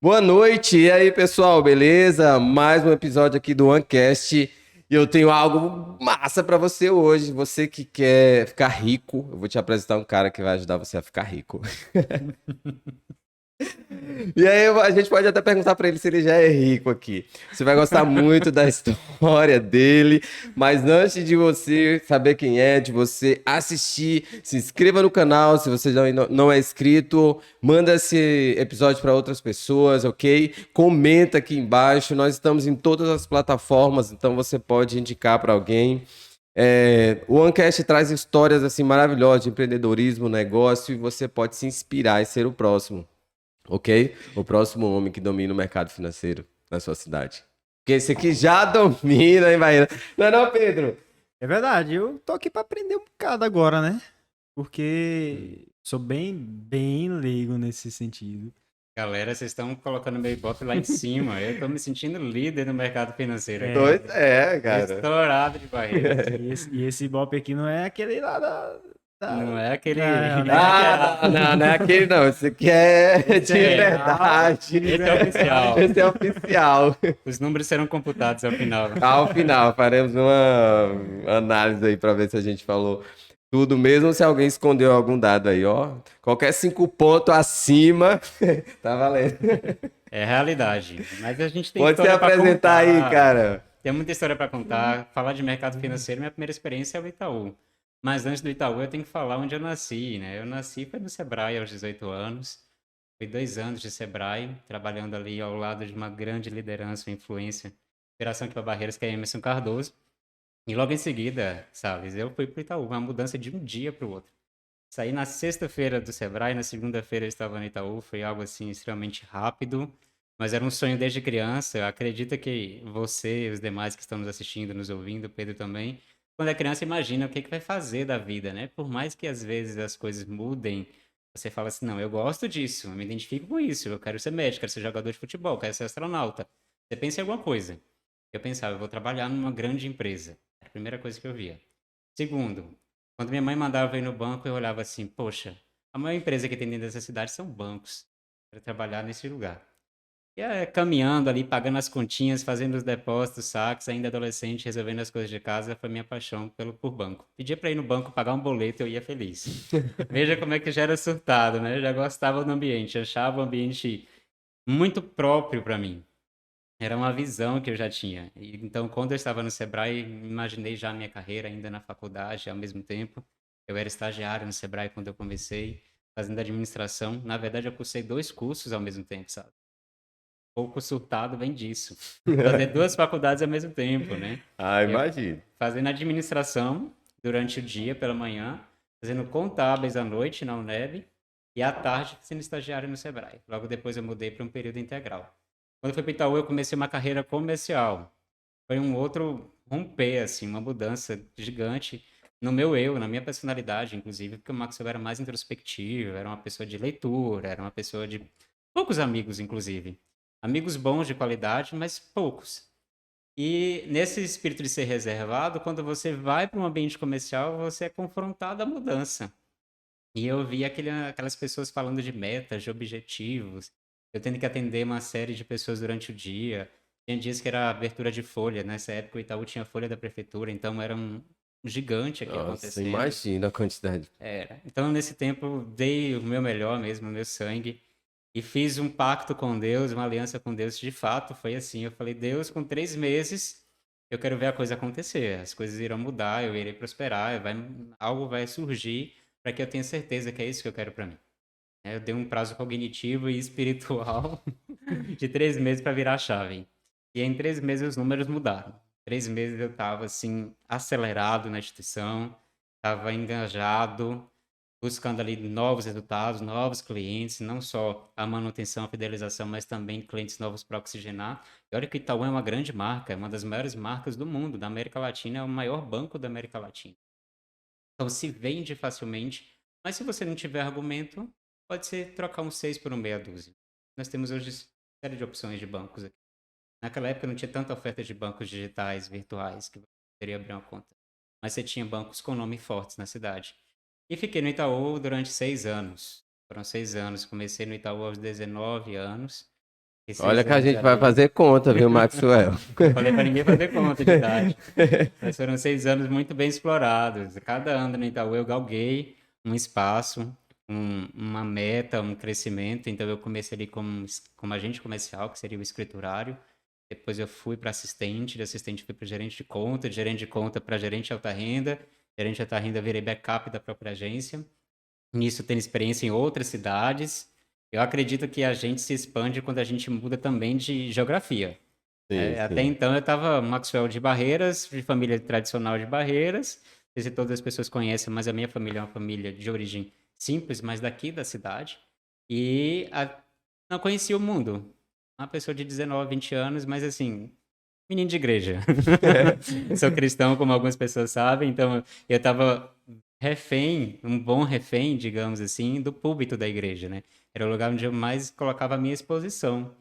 Boa noite, e aí pessoal, beleza? Mais um episódio aqui do OneCast e eu tenho algo massa pra você hoje. Você que quer ficar rico, eu vou te apresentar um cara que vai ajudar você a ficar rico. E aí a gente pode até perguntar pra ele se ele já é rico aqui. Você vai gostar muito da história dele, mas antes de você saber quem é, de você assistir, se inscreva no canal se você já não é inscrito, manda esse episódio para outras pessoas, ok? Comenta aqui embaixo, nós estamos em todas as plataformas, então você pode indicar para alguém. O OneCast traz histórias assim maravilhosas de empreendedorismo, negócio, e você pode se inspirar e ser o próximo. Ok? O próximo homem que domina o mercado financeiro na sua cidade. Porque esse aqui já domina, hein, Bahia? Não é não, Pedro? É verdade, eu tô aqui pra aprender um bocado agora, né? Porque sou bem leigo nesse sentido. Galera, vocês estão colocando meu Ibope lá em cima. Eu tô me sentindo líder no mercado financeiro aqui. Pois é, cara. Estourado de barreira. E esse Ibope aqui não é aquele lá Não é aquele. Não, né? Não é aquele não. Esse aqui é de verdade. Esse é oficial. Esse é oficial. Os números serão computados ao final. Ao final, faremos uma análise aí para ver se a gente falou tudo mesmo ou se alguém escondeu algum dado aí, ó. Qualquer 5 pontos acima, tá valendo. É realidade. Mas a gente tem Pode se história pra apresentar aí, contar. cara. Tem muita história para contar. Falar de mercado financeiro, minha primeira experiência é o Itaú. Mas antes do Itaú, eu tenho que falar onde eu nasci, né? Eu nasci foi no Sebrae aos 18 anos. Foi 2 anos de Sebrae, trabalhando ali ao lado de uma grande liderança, uma influência, operação aqui para Barreiras, que é Emerson Cardoso. E logo em seguida, Salles, eu fui para o Itaú, uma mudança de um dia para o outro. Saí na sexta-feira do Sebrae, na segunda-feira eu estava no Itaú, foi algo assim extremamente rápido, mas era um sonho desde criança. Acredita que você e os demais que estão nos assistindo, nos ouvindo, Pedro também, quando é criança imagina o que vai fazer da vida, né? Por mais que às vezes as coisas mudem, você fala assim, não, eu gosto disso, eu me identifico com isso, eu quero ser médico, quero ser jogador de futebol, quero ser astronauta. Você pensa em alguma coisa. Eu pensava, eu vou trabalhar numa grande empresa. Era a primeira coisa que eu via. Segundo, quando minha mãe mandava eu ir no banco, eu olhava assim, poxa, a maior empresa que tem dentro dessa cidade são bancos. Quero trabalhar nesse lugar. E caminhando ali, pagando as continhas, fazendo os depósitos, saques, ainda adolescente, resolvendo as coisas de casa, foi minha paixão por banco. Pedia para ir no banco pagar um boleto, eu ia feliz. Veja como é que já era surtado, né? Eu já gostava do ambiente, achava o ambiente muito próprio para mim. Era uma visão que eu já tinha. Então, quando eu estava no Sebrae, imaginei já a minha carreira ainda na faculdade ao mesmo tempo. Eu era estagiário no Sebrae quando eu comecei, fazendo administração. Na verdade, eu cursei 2 cursos ao mesmo tempo, sabe? Pouco surtado vem disso. Fazer 2 faculdades ao mesmo tempo, né? Ah, Eu imagino. fazendo administração durante o dia, pela manhã, fazendo contábeis à noite na UNEB e à tarde sendo estagiário no Sebrae. Logo depois eu mudei para um período integral. Quando eu fui para Itaú, eu comecei uma carreira comercial. Foi um outro romper, assim, uma mudança gigante no meu eu, na minha personalidade, inclusive, porque o Maxwell era mais introspectivo, era uma pessoa de leitura, era uma pessoa de poucos amigos, inclusive. Amigos bons de qualidade, mas poucos. E nesse espírito de ser reservado, quando você vai para um ambiente comercial, você é confrontado à mudança. E eu vi aquelas pessoas falando de metas, de objetivos, eu tendo que atender uma série de pessoas durante o dia. Tinha dias que era abertura de folha, nessa época o Itaú tinha folha da prefeitura, então era um gigante aqui Nossa, acontecendo. imagina a quantidade. Era. Então, nesse tempo, eu dei o meu melhor mesmo, o meu sangue, e fiz um pacto com Deus, uma aliança com Deus. De fato, foi assim. Eu falei, Deus, com 3 meses, eu quero ver a coisa acontecer. As coisas irão mudar, eu irei prosperar, algo vai surgir para que eu tenha certeza que é isso que eu quero para mim. Eu dei um prazo cognitivo e espiritual de 3 meses para virar a chave. E em 3 meses os números mudaram. 3 meses eu estava assim, acelerado na instituição, estava engajado, buscando ali novos resultados, novos clientes, não só a manutenção, a fidelização, mas também clientes novos para oxigenar. E olha que o Itaú é uma grande marca, é uma das maiores marcas do mundo, da América Latina, é o maior banco da América Latina. Então se vende facilmente, mas se você não tiver argumento, pode ser trocar um 6 por um meia dúzia. Nós temos hoje série de opções de bancos aqui. Naquela época não tinha tanta oferta de bancos digitais, virtuais, que você poderia abrir uma conta. Mas você tinha bancos com nome fortes na cidade. E fiquei no Itaú durante 6 anos. Foram 6 anos. Comecei no Itaú aos 19 anos. Fiquei 6 Olha que a anos gente vai ali. fazer conta, viu, Maxwell? Falei para ninguém fazer conta de idade. Mas foram 6 anos muito bem explorados. Cada ano no Itaú eu galguei um espaço, uma meta, um crescimento. Então eu comecei ali como agente comercial, que seria o escriturário. Depois eu fui para assistente, de assistente fui para gerente de gerente de conta para gerente de alta renda. Gerente de alta renda virei backup da própria agência. Nisso tendo experiência em outras cidades. Eu acredito que a gente se expande quando a gente muda também de geografia. Sim, Até sim. então eu estava Maxwell de Barreiras, de família tradicional de Barreiras. Não sei se todas as pessoas conhecem, mas a minha família é uma família de origem simples, mas daqui da cidade. Não conhecia o mundo. Uma pessoa de 19, 20 anos, mas assim, menino de igreja. Sou cristão, como algumas pessoas sabem, então eu estava refém, um bom refém, digamos assim, do púlpito da igreja, né? Era o lugar onde eu mais colocava a minha exposição.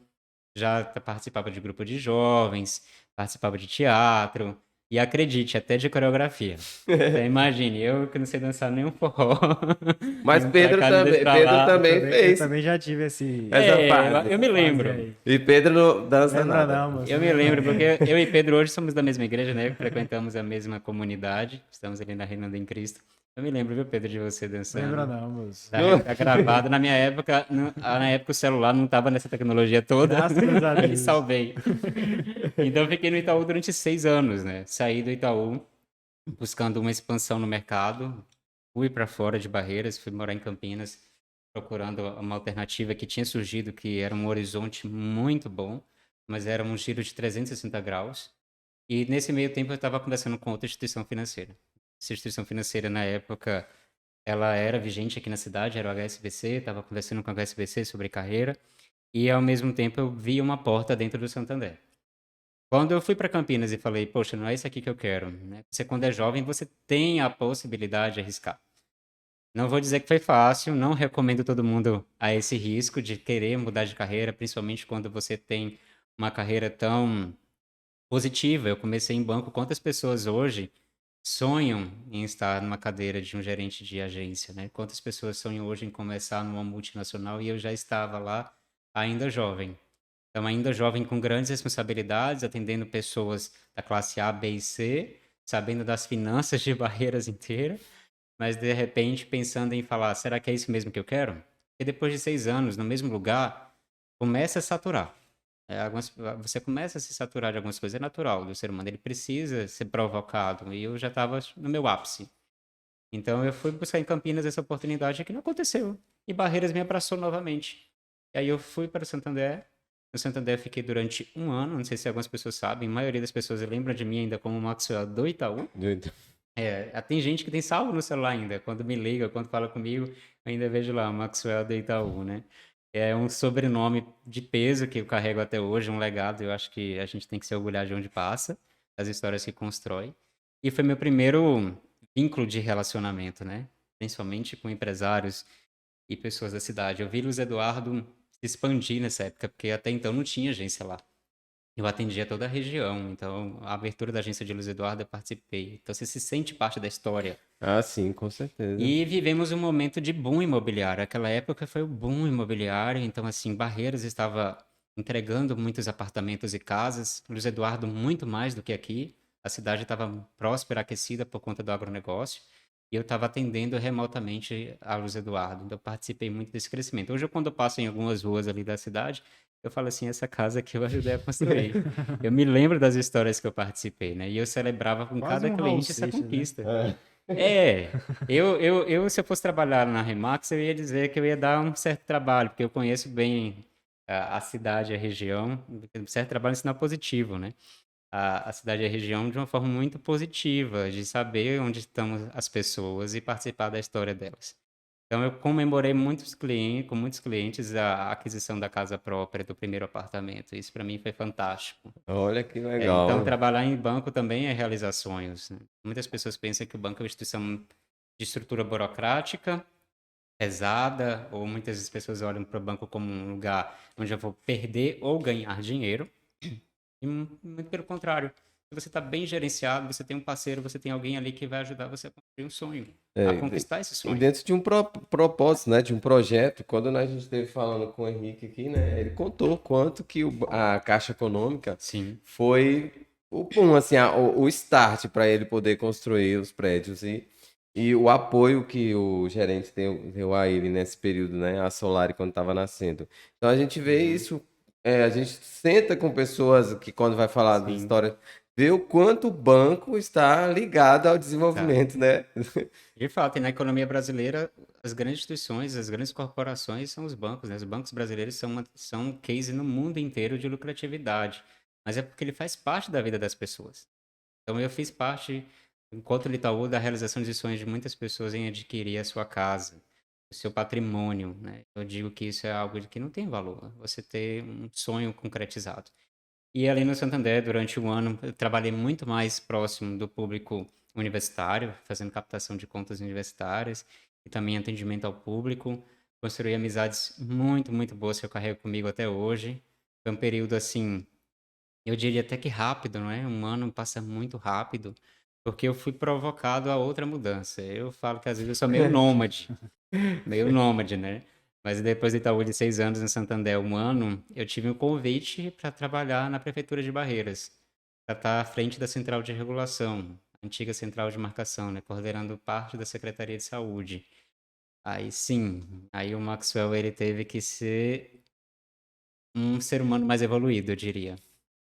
Já participava de grupo de jovens, participava de teatro, e acredite, até de coreografia. Então, imagine, eu que não sei dançar nenhum forró, Mas nenhum pra cá, nem dois pra Pedro lá. também Eu fez também já tive esse, essa Eu fase. me essa fase lembro. aí. E Pedro não dança Lembra nada. não, moço? Eu me Lembra lembro, não. porque eu e Pedro hoje somos da mesma igreja, né? Frequentamos a mesma comunidade, estamos ali na Reinando em Cristo. Eu me lembro, viu, Pedro, de você Lembra dançando. não, moço. Tá gravado. Na minha época, na época o celular não tava nessa tecnologia toda. Graças a E Deus. salvei. Então eu fiquei no Itaú durante 6 anos, né? Saí do Itaú buscando uma expansão no mercado. Fui para fora de Barreiras, fui morar em Campinas, procurando uma alternativa que tinha surgido, que era um horizonte muito bom, mas era um giro de 360 graus. E nesse meio tempo eu estava conversando com outra instituição financeira. Essa instituição financeira, na época, ela era vigente aqui na cidade, era o HSBC, estava conversando com o HSBC sobre carreira, e ao mesmo tempo eu vi uma porta dentro do Santander. Quando eu fui para Campinas e falei, poxa, não é isso aqui que eu quero, né? Você, quando é jovem, você tem a possibilidade de arriscar. Não vou dizer que foi fácil, não recomendo todo mundo a esse risco de querer mudar de carreira, principalmente quando você tem uma carreira tão positiva. Eu comecei em banco. Quantas pessoas hoje sonham em estar numa cadeira de um gerente de agência, né? Quantas pessoas sonham hoje em começar numa multinacional e eu já estava lá ainda jovem. Então, ainda jovem com grandes responsabilidades, atendendo pessoas da classe A, B e C, sabendo das finanças de Barreiras inteira, mas de repente pensando em falar, será que é isso mesmo que eu quero? E depois de 6 anos no mesmo lugar, começa a saturar. Você começa a se saturar de algumas coisas, é natural do ser humano, ele precisa ser provocado, e eu já estava no meu ápice. Então eu fui buscar em Campinas essa oportunidade que não aconteceu, e Barreiras me abraçou novamente. E aí eu fui para o Santander, no Santander eu fiquei durante um ano, não sei se algumas pessoas sabem, a maioria das pessoas lembra de mim ainda como Maxwell do Itaú. Tem gente que tem salvo no celular ainda, quando me liga, quando fala comigo, eu ainda vejo lá, Maxwell do Itaú, né? É um sobrenome de peso que eu carrego até hoje, um legado. Eu acho que a gente tem que se orgulhar de onde passa, das histórias que constrói. E foi meu primeiro vínculo de relacionamento, né? Principalmente com empresários e pessoas da cidade. Eu vi Luiz Eduardo se expandir nessa época, porque até então não tinha agência lá. Eu atendia toda a região, então a abertura da agência de Luiz Eduardo eu participei. Então você se sente parte da história. Ah, sim, com certeza. E vivemos um momento de boom imobiliário. Aquela época foi o boom imobiliário, então assim, Barreiras estava entregando muitos apartamentos e casas, Luiz Eduardo muito mais do que aqui. A cidade estava próspera, aquecida por conta do agronegócio, e eu estava atendendo remotamente a Luiz Eduardo. Então eu participei muito desse crescimento. Hoje, quando eu passo em algumas ruas ali da cidade, eu falo assim, essa casa aqui eu ajudei a construir. Eu me lembro das histórias que eu participei, né? E eu celebrava com Quase cada um Raul cliente essa Seixas, né? conquista. Se eu fosse trabalhar na Remax, eu ia dizer que eu ia dar um certo trabalho, porque eu conheço bem a cidade, a região, um certo trabalho no sinal positivo, né? A cidade e a região de uma forma muito positiva, de saber onde estão as pessoas e participar da história delas. Então, eu comemorei com muitos clientes a aquisição da casa própria, do primeiro apartamento. Isso para mim foi fantástico. Olha que Então, legal. trabalhar em banco também é realizar sonhos, né? Muitas pessoas pensam que o banco é uma instituição de estrutura burocrática, pesada, ou muitas pessoas olham para o banco como um lugar onde eu vou perder ou ganhar dinheiro. E muito pelo contrário. Se você está bem gerenciado, você tem um parceiro, você tem alguém ali que vai ajudar você a construir um sonho, É, a e conquistar esse e sonho. dentro de um propósito, né, de um projeto, quando a gente esteve falando com o Henrique aqui, né, ele contou quanto que a Caixa Econômica Sim, foi o boom, assim, o start para ele poder construir os prédios e o apoio que o gerente deu a ele nesse período, né, a Solari quando estava nascendo. Então a gente vê uhum, isso, a gente senta com pessoas que quando vai falar das sim, histórias, vê o quanto o banco está ligado ao tá. desenvolvimento, né? De fato, e na economia brasileira, as grandes instituições, as grandes corporações são os bancos, né? Os bancos brasileiros são um case no mundo inteiro de lucratividade, mas é porque ele faz parte da vida das pessoas. Então, eu fiz parte, enquanto Itaú, da realização de sonhos de muitas pessoas em adquirir a sua casa, o seu patrimônio, né? Eu digo que isso é algo que não tem valor, você ter um sonho concretizado. E ali no Santander, durante um ano, eu trabalhei muito mais próximo do público universitário, fazendo captação de contas universitárias e também atendimento ao público. Construí amizades muito, muito boas que eu carrego comigo até hoje. Foi um período assim, eu diria até que rápido, não é? Um ano passa muito rápido, porque eu fui provocado a outra mudança. Eu falo que às vezes eu sou meio nômade, né? Mas depois de Itaú de 6 anos em Santander, um ano, eu tive um convite para trabalhar na Prefeitura de Barreiras, para estar à frente da Central de Regulação, antiga Central de Marcação, né? Coordenando parte da Secretaria de Saúde. Aí sim, aí o Maxwell ele teve que ser um ser humano mais evoluído, eu diria.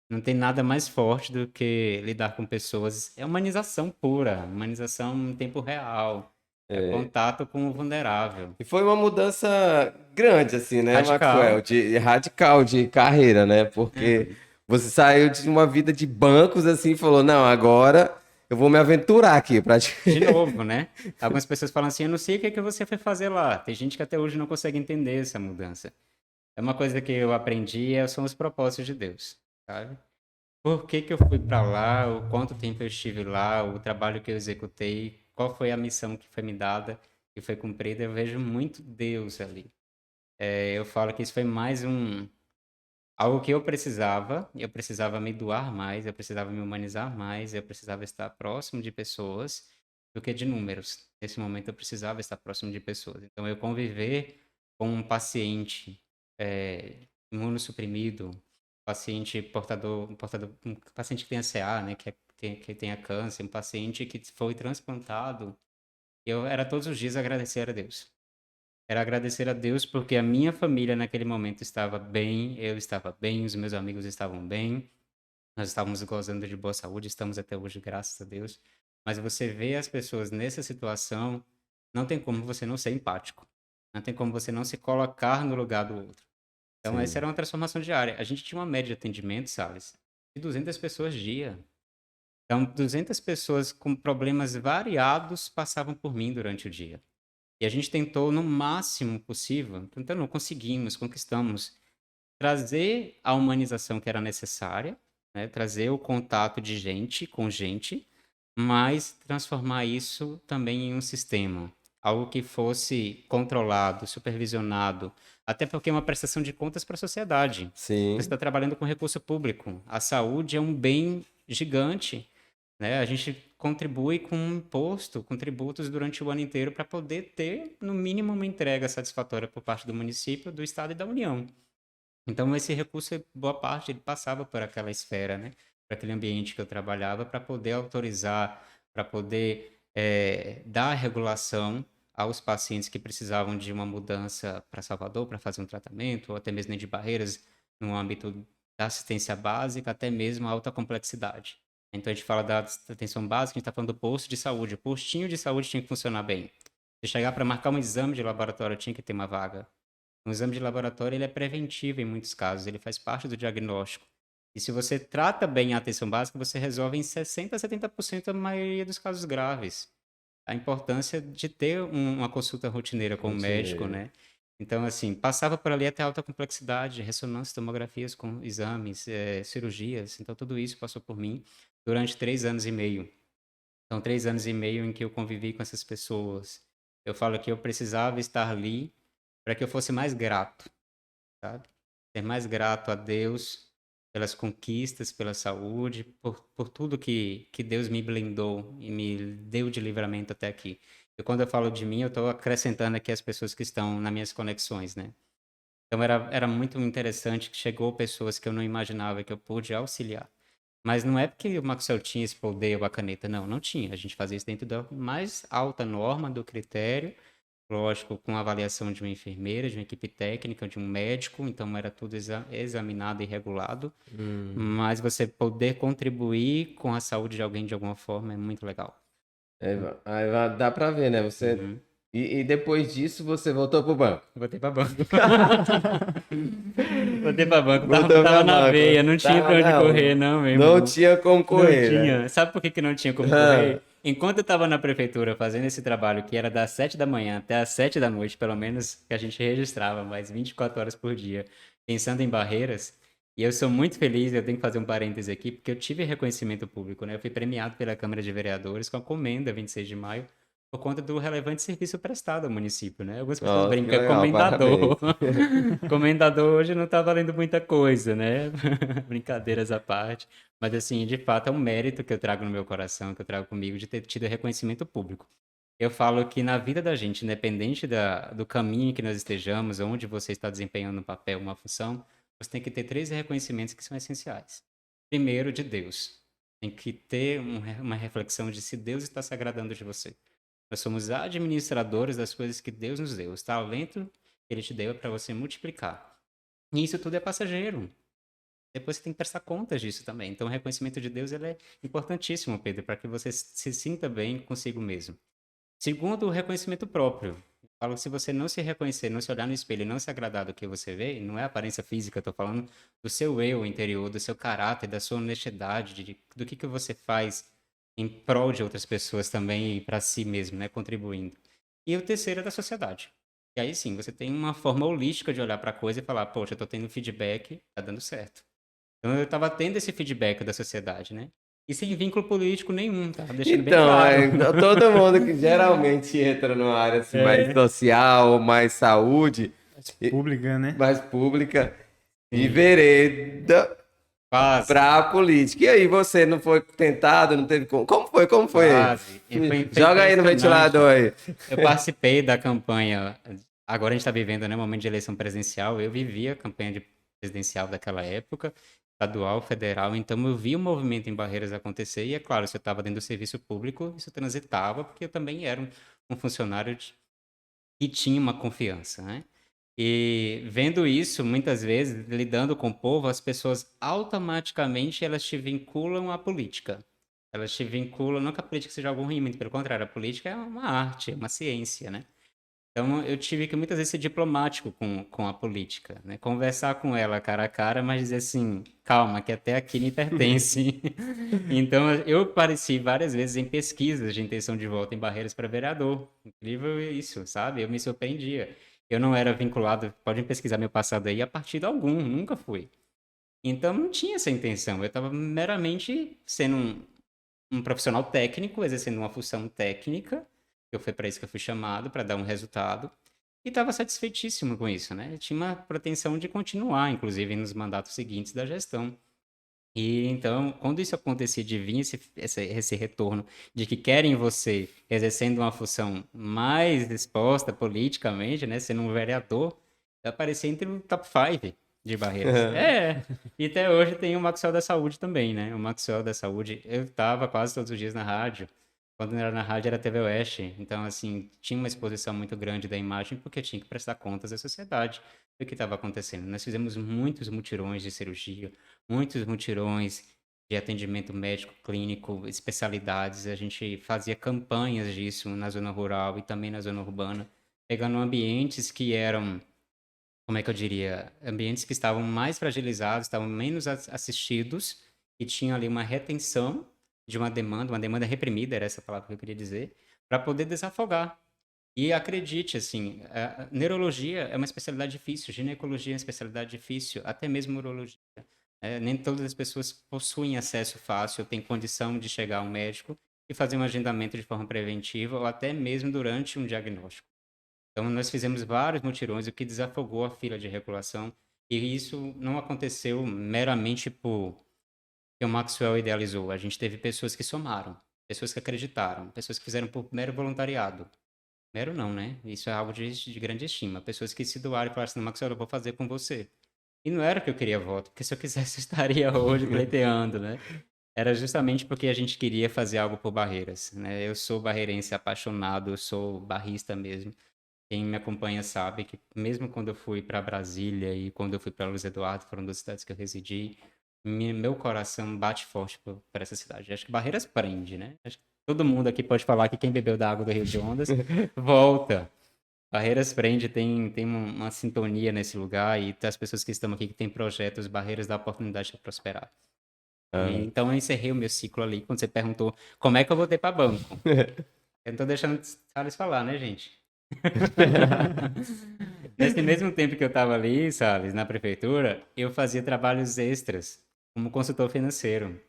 Não tem nada mais forte do que lidar com pessoas. É humanização pura, humanização em tempo real. É contato com o vulnerável. E foi uma mudança grande, assim, né, Maxwell? Radical. De radical de carreira, né? Porque Uhum. você saiu de uma vida de bancos, assim, e falou: não, agora eu vou me aventurar aqui pra ti. De novo, né? Algumas pessoas falam assim, eu não sei o que é que você foi fazer lá. Tem gente que até hoje não consegue entender essa mudança. É uma coisa que eu aprendi, são os propósitos de Deus, sabe? Por que que eu fui para lá, o quanto tempo eu estive lá, o trabalho que eu executei, qual foi a missão que foi me dada e foi cumprida, eu vejo muito Deus ali. Eu falo que isso foi mais algo que eu precisava me doar mais, eu precisava me humanizar mais, eu precisava estar próximo de pessoas do que de números. Nesse momento eu precisava estar próximo de pessoas. Então eu conviver com um paciente imunossuprimido, um paciente que tem CA, né, que tenha câncer, um paciente que foi transplantado, eu era todos os dias agradecer a Deus. Era agradecer a Deus porque a minha família naquele momento estava bem, eu estava bem, os meus amigos estavam bem, nós estávamos gozando de boa saúde, estamos até hoje, graças a Deus. Mas você vê as pessoas nessa situação, não tem como você não ser empático. Não tem como você não se colocar no lugar do outro. Então, essa Sim. era uma transformação diária. A gente tinha uma média de atendimento, Salles, de 200 pessoas dia. Então, 200 pessoas com problemas variados passavam por mim durante o dia. E a gente tentou, no máximo possível, tentando, não conseguimos, conquistamos, trazer a humanização que era necessária, né? Trazer o contato de gente com gente, mas transformar isso também em um sistema, algo que fosse controlado, supervisionado, até porque é uma prestação de contas para a sociedade. Você Sim. está trabalhando com recurso público. A saúde é um bem gigante, né? A gente contribui com um imposto, com tributos durante o ano inteiro para poder ter, no mínimo, uma entrega satisfatória por parte do município, do Estado e da União. Então, esse recurso, boa parte, ele passava por aquela esfera, né? Por aquele ambiente que eu trabalhava, para poder autorizar, para poder dar regulação aos pacientes que precisavam de uma mudança para Salvador, para fazer um tratamento, ou até mesmo de barreiras no âmbito da assistência básica, até mesmo alta complexidade. Então, a gente fala da atenção básica, a gente está falando do posto de saúde. O postinho de saúde tinha que funcionar bem. Se chegar para marcar um exame de laboratório, tinha que ter uma vaga. Um exame de laboratório ele é preventivo em muitos casos, ele faz parte do diagnóstico. E se você trata bem a atenção básica, você resolve em 60 a 70% a maioria dos casos graves. A importância de ter uma consulta rotineira com o médico, Rotineiro. né? Então, assim, passava por ali até alta complexidade, ressonância, tomografias com exames, cirurgias. Então, tudo isso passou por mim durante 3 anos e meio. Então, 3 anos e meio em que eu convivi com essas pessoas. Eu falo que eu precisava estar ali para que eu fosse mais grato, sabe? Ser mais grato a Deus pelas conquistas, pela saúde, por tudo que Deus me blindou e me deu de livramento até aqui. E quando eu falo de mim, eu estou acrescentando aqui as pessoas que estão nas minhas conexões, né? Então era muito interessante que chegou pessoas que eu não imaginava que eu pude auxiliar. Mas não é porque o Maxwell tinha esse poder ou a caneta, não, não tinha. A gente fazia isso dentro da mais alta norma do critério, lógico, com a avaliação de uma enfermeira, de uma equipe técnica, de um médico, então era tudo examinado e regulado. Mas você poder contribuir com a saúde de alguém de alguma forma é muito legal. Dá pra ver, né? Você... Uhum. E depois disso, você voltou pro banco. Botei pra banco. Botei pra banco. Voltou pra Tava na banco. veia, não tinha pra onde Não, correr, não, meu não irmão. tinha como correr, Não né? tinha. Sabe por que que não tinha como Ah. correr? Enquanto eu tava na prefeitura fazendo esse trabalho, que era das 7 da manhã até as 7 da noite, pelo menos, que a gente registrava, mais 24 horas por dia, pensando em barreiras, e eu sou muito feliz, eu tenho que fazer um parêntese aqui, porque eu tive reconhecimento público, né? Eu fui premiado pela Câmara de Vereadores com a Comenda 26 de maio, por conta do relevante serviço prestado ao município, né? Algumas pessoas Nossa, que brincam, legal, comendador. parabéns. Comendador hoje não tá valendo muita coisa, né? Brincadeiras à parte. Mas, assim, de fato, é um mérito que eu trago no meu coração, que eu trago comigo, de ter tido reconhecimento público. Eu falo que na vida da gente, independente do caminho que nós estejamos, onde você está desempenhando um papel, uma função, você tem que ter 3 reconhecimentos que são essenciais. Primeiro, de Deus. Tem que ter uma reflexão de se Deus está se agradando de você. Nós somos administradores das coisas que Deus nos deu. O talento que Ele te deu é para você multiplicar. E isso tudo é passageiro. Depois você tem que prestar contas disso também. Então, o reconhecimento de Deus ele é importantíssimo, Pedro, para que você se sinta bem consigo mesmo. Segundo, o reconhecimento próprio. Eu falo que se você não se reconhecer, não se olhar no espelho e não se agradar do que você vê, não é a aparência física, eu estou falando do seu eu interior, do seu caráter, da sua honestidade, do que você faz em prol de outras pessoas também e para si mesmo, né, contribuindo. E o terceiro é da sociedade. E aí sim, você tem uma forma holística de olhar para a coisa e falar, poxa, eu estou tendo feedback, tá dando certo. Então eu estava tendo esse feedback da sociedade, né? E sem vínculo político nenhum, tá? Deixando bem Então, claro. então, todo mundo que geralmente entra numa área assim, mais social, mais saúde, Pública, né? mais pública, Sim. envereda Quase, pra política. E aí, você não foi tentado, não teve como? Como foi? Como foi? quase. E foi Joga aí no impressionante. ventilador aí. Eu participei da campanha. Agora a gente está vivendo, né, um momento de eleição presidencial. Eu vivi a campanha presidencial daquela época, estadual, federal. Então eu vi o movimento em Barreiras acontecer. E é claro, se eu estava dentro do serviço público, isso transitava, porque eu também era um funcionário que tinha uma confiança, né? E vendo isso, muitas vezes, lidando com o povo, as pessoas automaticamente elas te vinculam à política. Elas te vinculam, não que a política seja algo ruim, muito pelo contrário, a política é uma arte, é uma ciência, né? Então eu tive que muitas vezes ser diplomático com a política, né? Conversar com ela cara a cara, mas dizer assim, calma, que até aqui me pertence. Então eu apareci várias vezes em pesquisas de intenção de voto em Barreiras para vereador. Incrível isso, sabe? Eu me surpreendia. Eu não era vinculado, podem pesquisar meu passado aí, a partido algum, nunca fui. Então não tinha essa intenção. Eu estava meramente sendo um profissional técnico, exercendo uma função técnica, que foi para isso que eu fui chamado, para dar um resultado, e estava satisfeitíssimo com isso, né? Eu tinha uma pretensão de continuar, inclusive, nos mandatos seguintes da gestão. E então, quando isso acontecia de vir esse retorno de que querem você exercendo uma função mais exposta politicamente, né, sendo um vereador, eu apareci entre o top 5 de Barreiras. E até hoje tem o Maxwell da Saúde também, né? O Maxwell da Saúde, eu estava quase todos os dias na rádio. Quando não era na rádio, era TV Oeste. Então, assim, tinha uma exposição muito grande da imagem, porque tinha que prestar contas à sociedade do que estava acontecendo. Nós fizemos muitos mutirões de cirurgia, muitos mutirões de atendimento médico, clínico, especialidades. A gente fazia campanhas disso na zona rural e também na zona urbana, pegando ambientes que eram, como é que eu diria, ambientes que estavam mais fragilizados, estavam menos assistidos e tinham ali uma retenção de uma demanda reprimida, era essa a palavra que eu queria dizer, para poder desafogar. E acredite, assim, a neurologia é uma especialidade difícil, ginecologia é uma especialidade difícil, até mesmo urologia. Nem todas as pessoas possuem acesso fácil, têm condição de chegar ao médico e fazer um agendamento de forma preventiva ou até mesmo durante um diagnóstico. Então, nós fizemos vários mutirões, o que desafogou a fila de regulação. E isso não aconteceu meramente porque o Maxwell idealizou. A gente teve pessoas que somaram, pessoas que acreditaram, pessoas que fizeram por mero voluntariado. Mero não, né? Isso é algo de grande estima. Pessoas que se doaram e falaram assim, Maxwell, eu vou fazer com você. E não era que eu queria voto, porque se eu quisesse eu estaria hoje pleiteando, né? Era justamente porque a gente queria fazer algo por Barreiras, né? Eu sou barreirense apaixonado, eu sou barrista mesmo. Quem me acompanha sabe que mesmo quando eu fui para Brasília e quando eu fui para Luiz Eduardo, foram duas cidades que eu residi, meu coração bate forte por essa cidade. Acho que Barreiras prende, né? Acho que todo mundo aqui pode falar que quem bebeu da água do Rio de Ondas volta. Barreiras prende, tem uma sintonia nesse lugar e as pessoas que estão aqui que têm projetos, Barreiras dá oportunidade de prosperar. E, Ah. então eu encerrei o meu ciclo ali quando você perguntou como é que eu voltei para banco. Eu não tô deixando o Salles falar, né, gente? Nesse mesmo tempo que eu estava ali, Salles, na prefeitura, eu fazia trabalhos extras como consultor financeiro.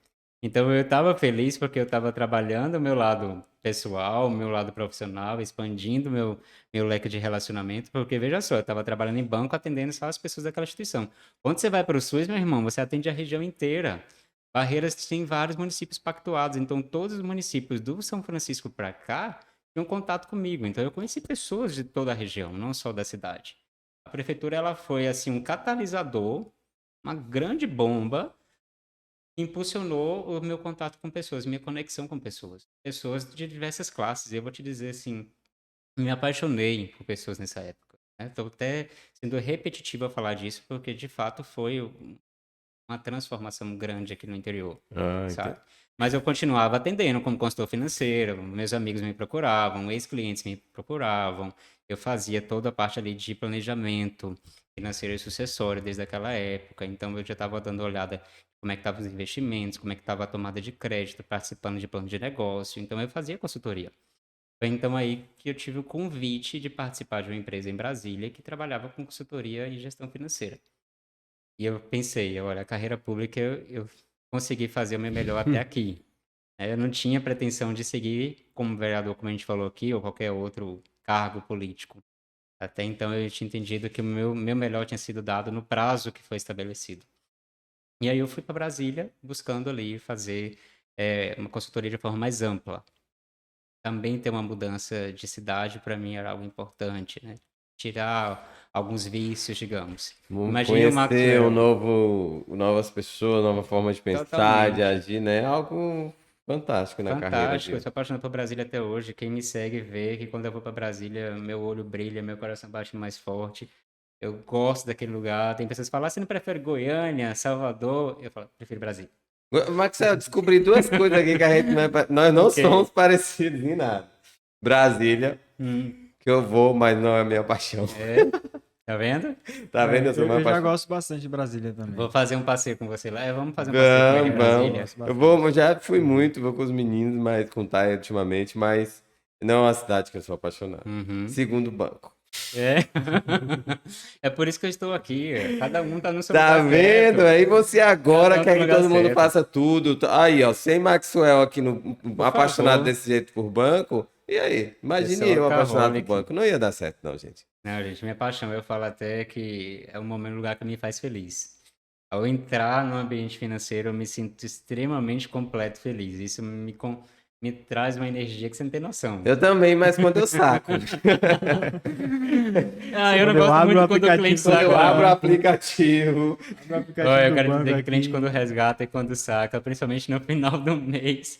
Então eu estava feliz porque eu estava trabalhando o meu lado pessoal, o meu lado profissional, expandindo meu leque de relacionamento, porque veja só, eu estava trabalhando em banco atendendo só as pessoas daquela instituição. Quando você vai para o SUS, meu irmão, você atende a região inteira. Barreiras tem vários municípios pactuados, então todos os municípios do São Francisco para cá tinham contato comigo. Então eu conheci pessoas de toda a região, não só da cidade. A prefeitura ela foi assim um catalisador, uma grande bomba que impulsionou o meu contato com pessoas, minha conexão com pessoas, pessoas de diversas classes. E eu vou te dizer assim, me apaixonei por pessoas nessa época. Estou até sendo repetitivo a falar disso, porque de fato foi uma transformação grande aqui no interior, Ah, sabe? entendi. Mas eu continuava atendendo como consultor financeiro, meus amigos me procuravam, ex-clientes me procuravam, eu fazia toda a parte ali de planejamento financeiro e sucessório desde aquela época, então eu já estava dando uma olhada como é que estavam os investimentos, como é que estava a tomada de crédito, participando de plano de negócio, então eu fazia consultoria. Foi então aí que eu tive o convite de participar de uma empresa em Brasília que trabalhava com consultoria e gestão financeira. E eu pensei, olha, a carreira pública eu consegui fazer o meu melhor até aqui. Eu não tinha pretensão de seguir como vereador, como a gente falou aqui, ou qualquer outro cargo político. Até então eu tinha entendido que o meu melhor tinha sido dado no prazo que foi estabelecido. E aí eu fui para Brasília buscando ali fazer uma consultoria de forma mais ampla. Também ter uma mudança de cidade para mim era algo importante, né? Tirar alguns vícios, digamos. Vamos Imagine o conhecer Maxwell. novas pessoas, nova forma de pensar, de Totalmente. agir, né? Algo fantástico na carreira Fantástico, eu de. sou apaixonado por Brasília até hoje. Quem me segue vê que quando eu vou para Brasília, meu olho brilha, meu coração bate mais forte. Eu gosto daquele lugar. Tem pessoas que falam, "Ah, você não prefere Goiânia, Salvador?" Eu falo, prefiro Brasília. Maxel, eu descobri duas coisas aqui que a gente não é, nós não Ok. somos parecidos em nada. Brasília, que eu vou, mas não é a minha paixão. É, tá vendo? Tá vendo? Eu sou mais Eu já apaixonado. gosto bastante de Brasília também. Vou fazer um passeio com você lá. Vamos fazer um passeio comigo em Vamos, vamos. Brasília. Gosto Eu bastante. vou, eu já fui muito, vou com os meninos, mas com o Thay ultimamente, mas não é uma cidade que eu sou apaixonado. Uhum. Segundo banco. É. É por isso que eu estou aqui. Cada um tá no seu Tá lugar vendo? certo. Aí você Cada agora um quer no que lugar todo mundo certo. faça tudo. Aí, ó, sem Maxwell aqui no Por apaixonado favor. desse jeito por banco. E aí? Eu Imagine sou eu apaixonado por workaholic. banco. Não ia dar certo, não, gente. Não, gente, minha paixão, eu falo até que é um momento, um lugar que me faz feliz. Ao entrar no ambiente financeiro, eu me sinto extremamente completo feliz. Isso me traz uma energia que você não tem noção. Eu também, mas quando eu saco. Ah, eu não Quando eu gosto abro o muito quando o cliente aplicativo do Quando eu saca, abro o não. banco, aplicativo. abro o aplicativo Olha, eu do quero banco dizer que cliente aqui. quando resgata e quando saca, principalmente no final do mês,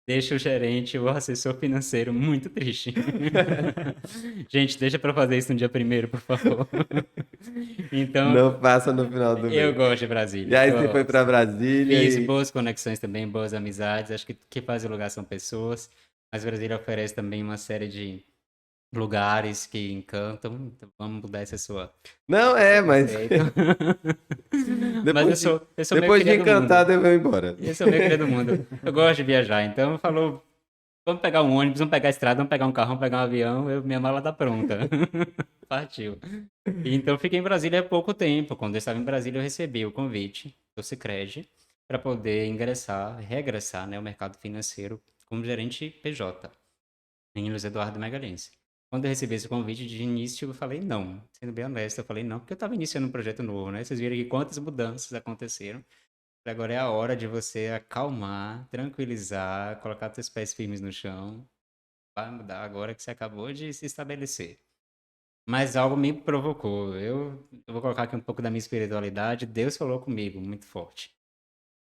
deixa o gerente, o assessor financeiro muito triste. Gente, deixa para fazer isso no dia primeiro, por favor. Então, Não passa no final do eu mês. gosto de E Brasília, aí você foi pra gosto. Brasília Fiz e. boas conexões também, boas amizades. Acho que faz o lugar são pessoas, mas Brasília oferece também uma série de lugares que encantam. Então, vamos mudar Não, esse mas conceito. Mas depois de, eu sou meio depois de cria do mundo. encantado eu vou embora. Eu sou meio cria do mundo. Eu gosto de viajar, então falou, vamos pegar um ônibus, vamos pegar a estrada, vamos pegar um carro, vamos pegar um avião, minha mala tá pronta. Partiu. E então fiquei em Brasília há pouco tempo. Quando eu estava em Brasília, eu recebi o convite do Sicredi para poder regressar, né, ao mercado financeiro como gerente PJ em Luiz Eduardo Magalhães. Quando eu recebi esse convite de início, eu falei não. Sendo bem honesto, eu falei não, porque eu estava iniciando um projeto novo, né? Vocês viram aqui quantas mudanças aconteceram. Agora é a hora de você acalmar, tranquilizar, colocar seus pés firmes no chão. Vai mudar agora que você acabou de se estabelecer. Mas algo me provocou. Eu vou colocar aqui um pouco da minha espiritualidade. Deus falou comigo muito forte.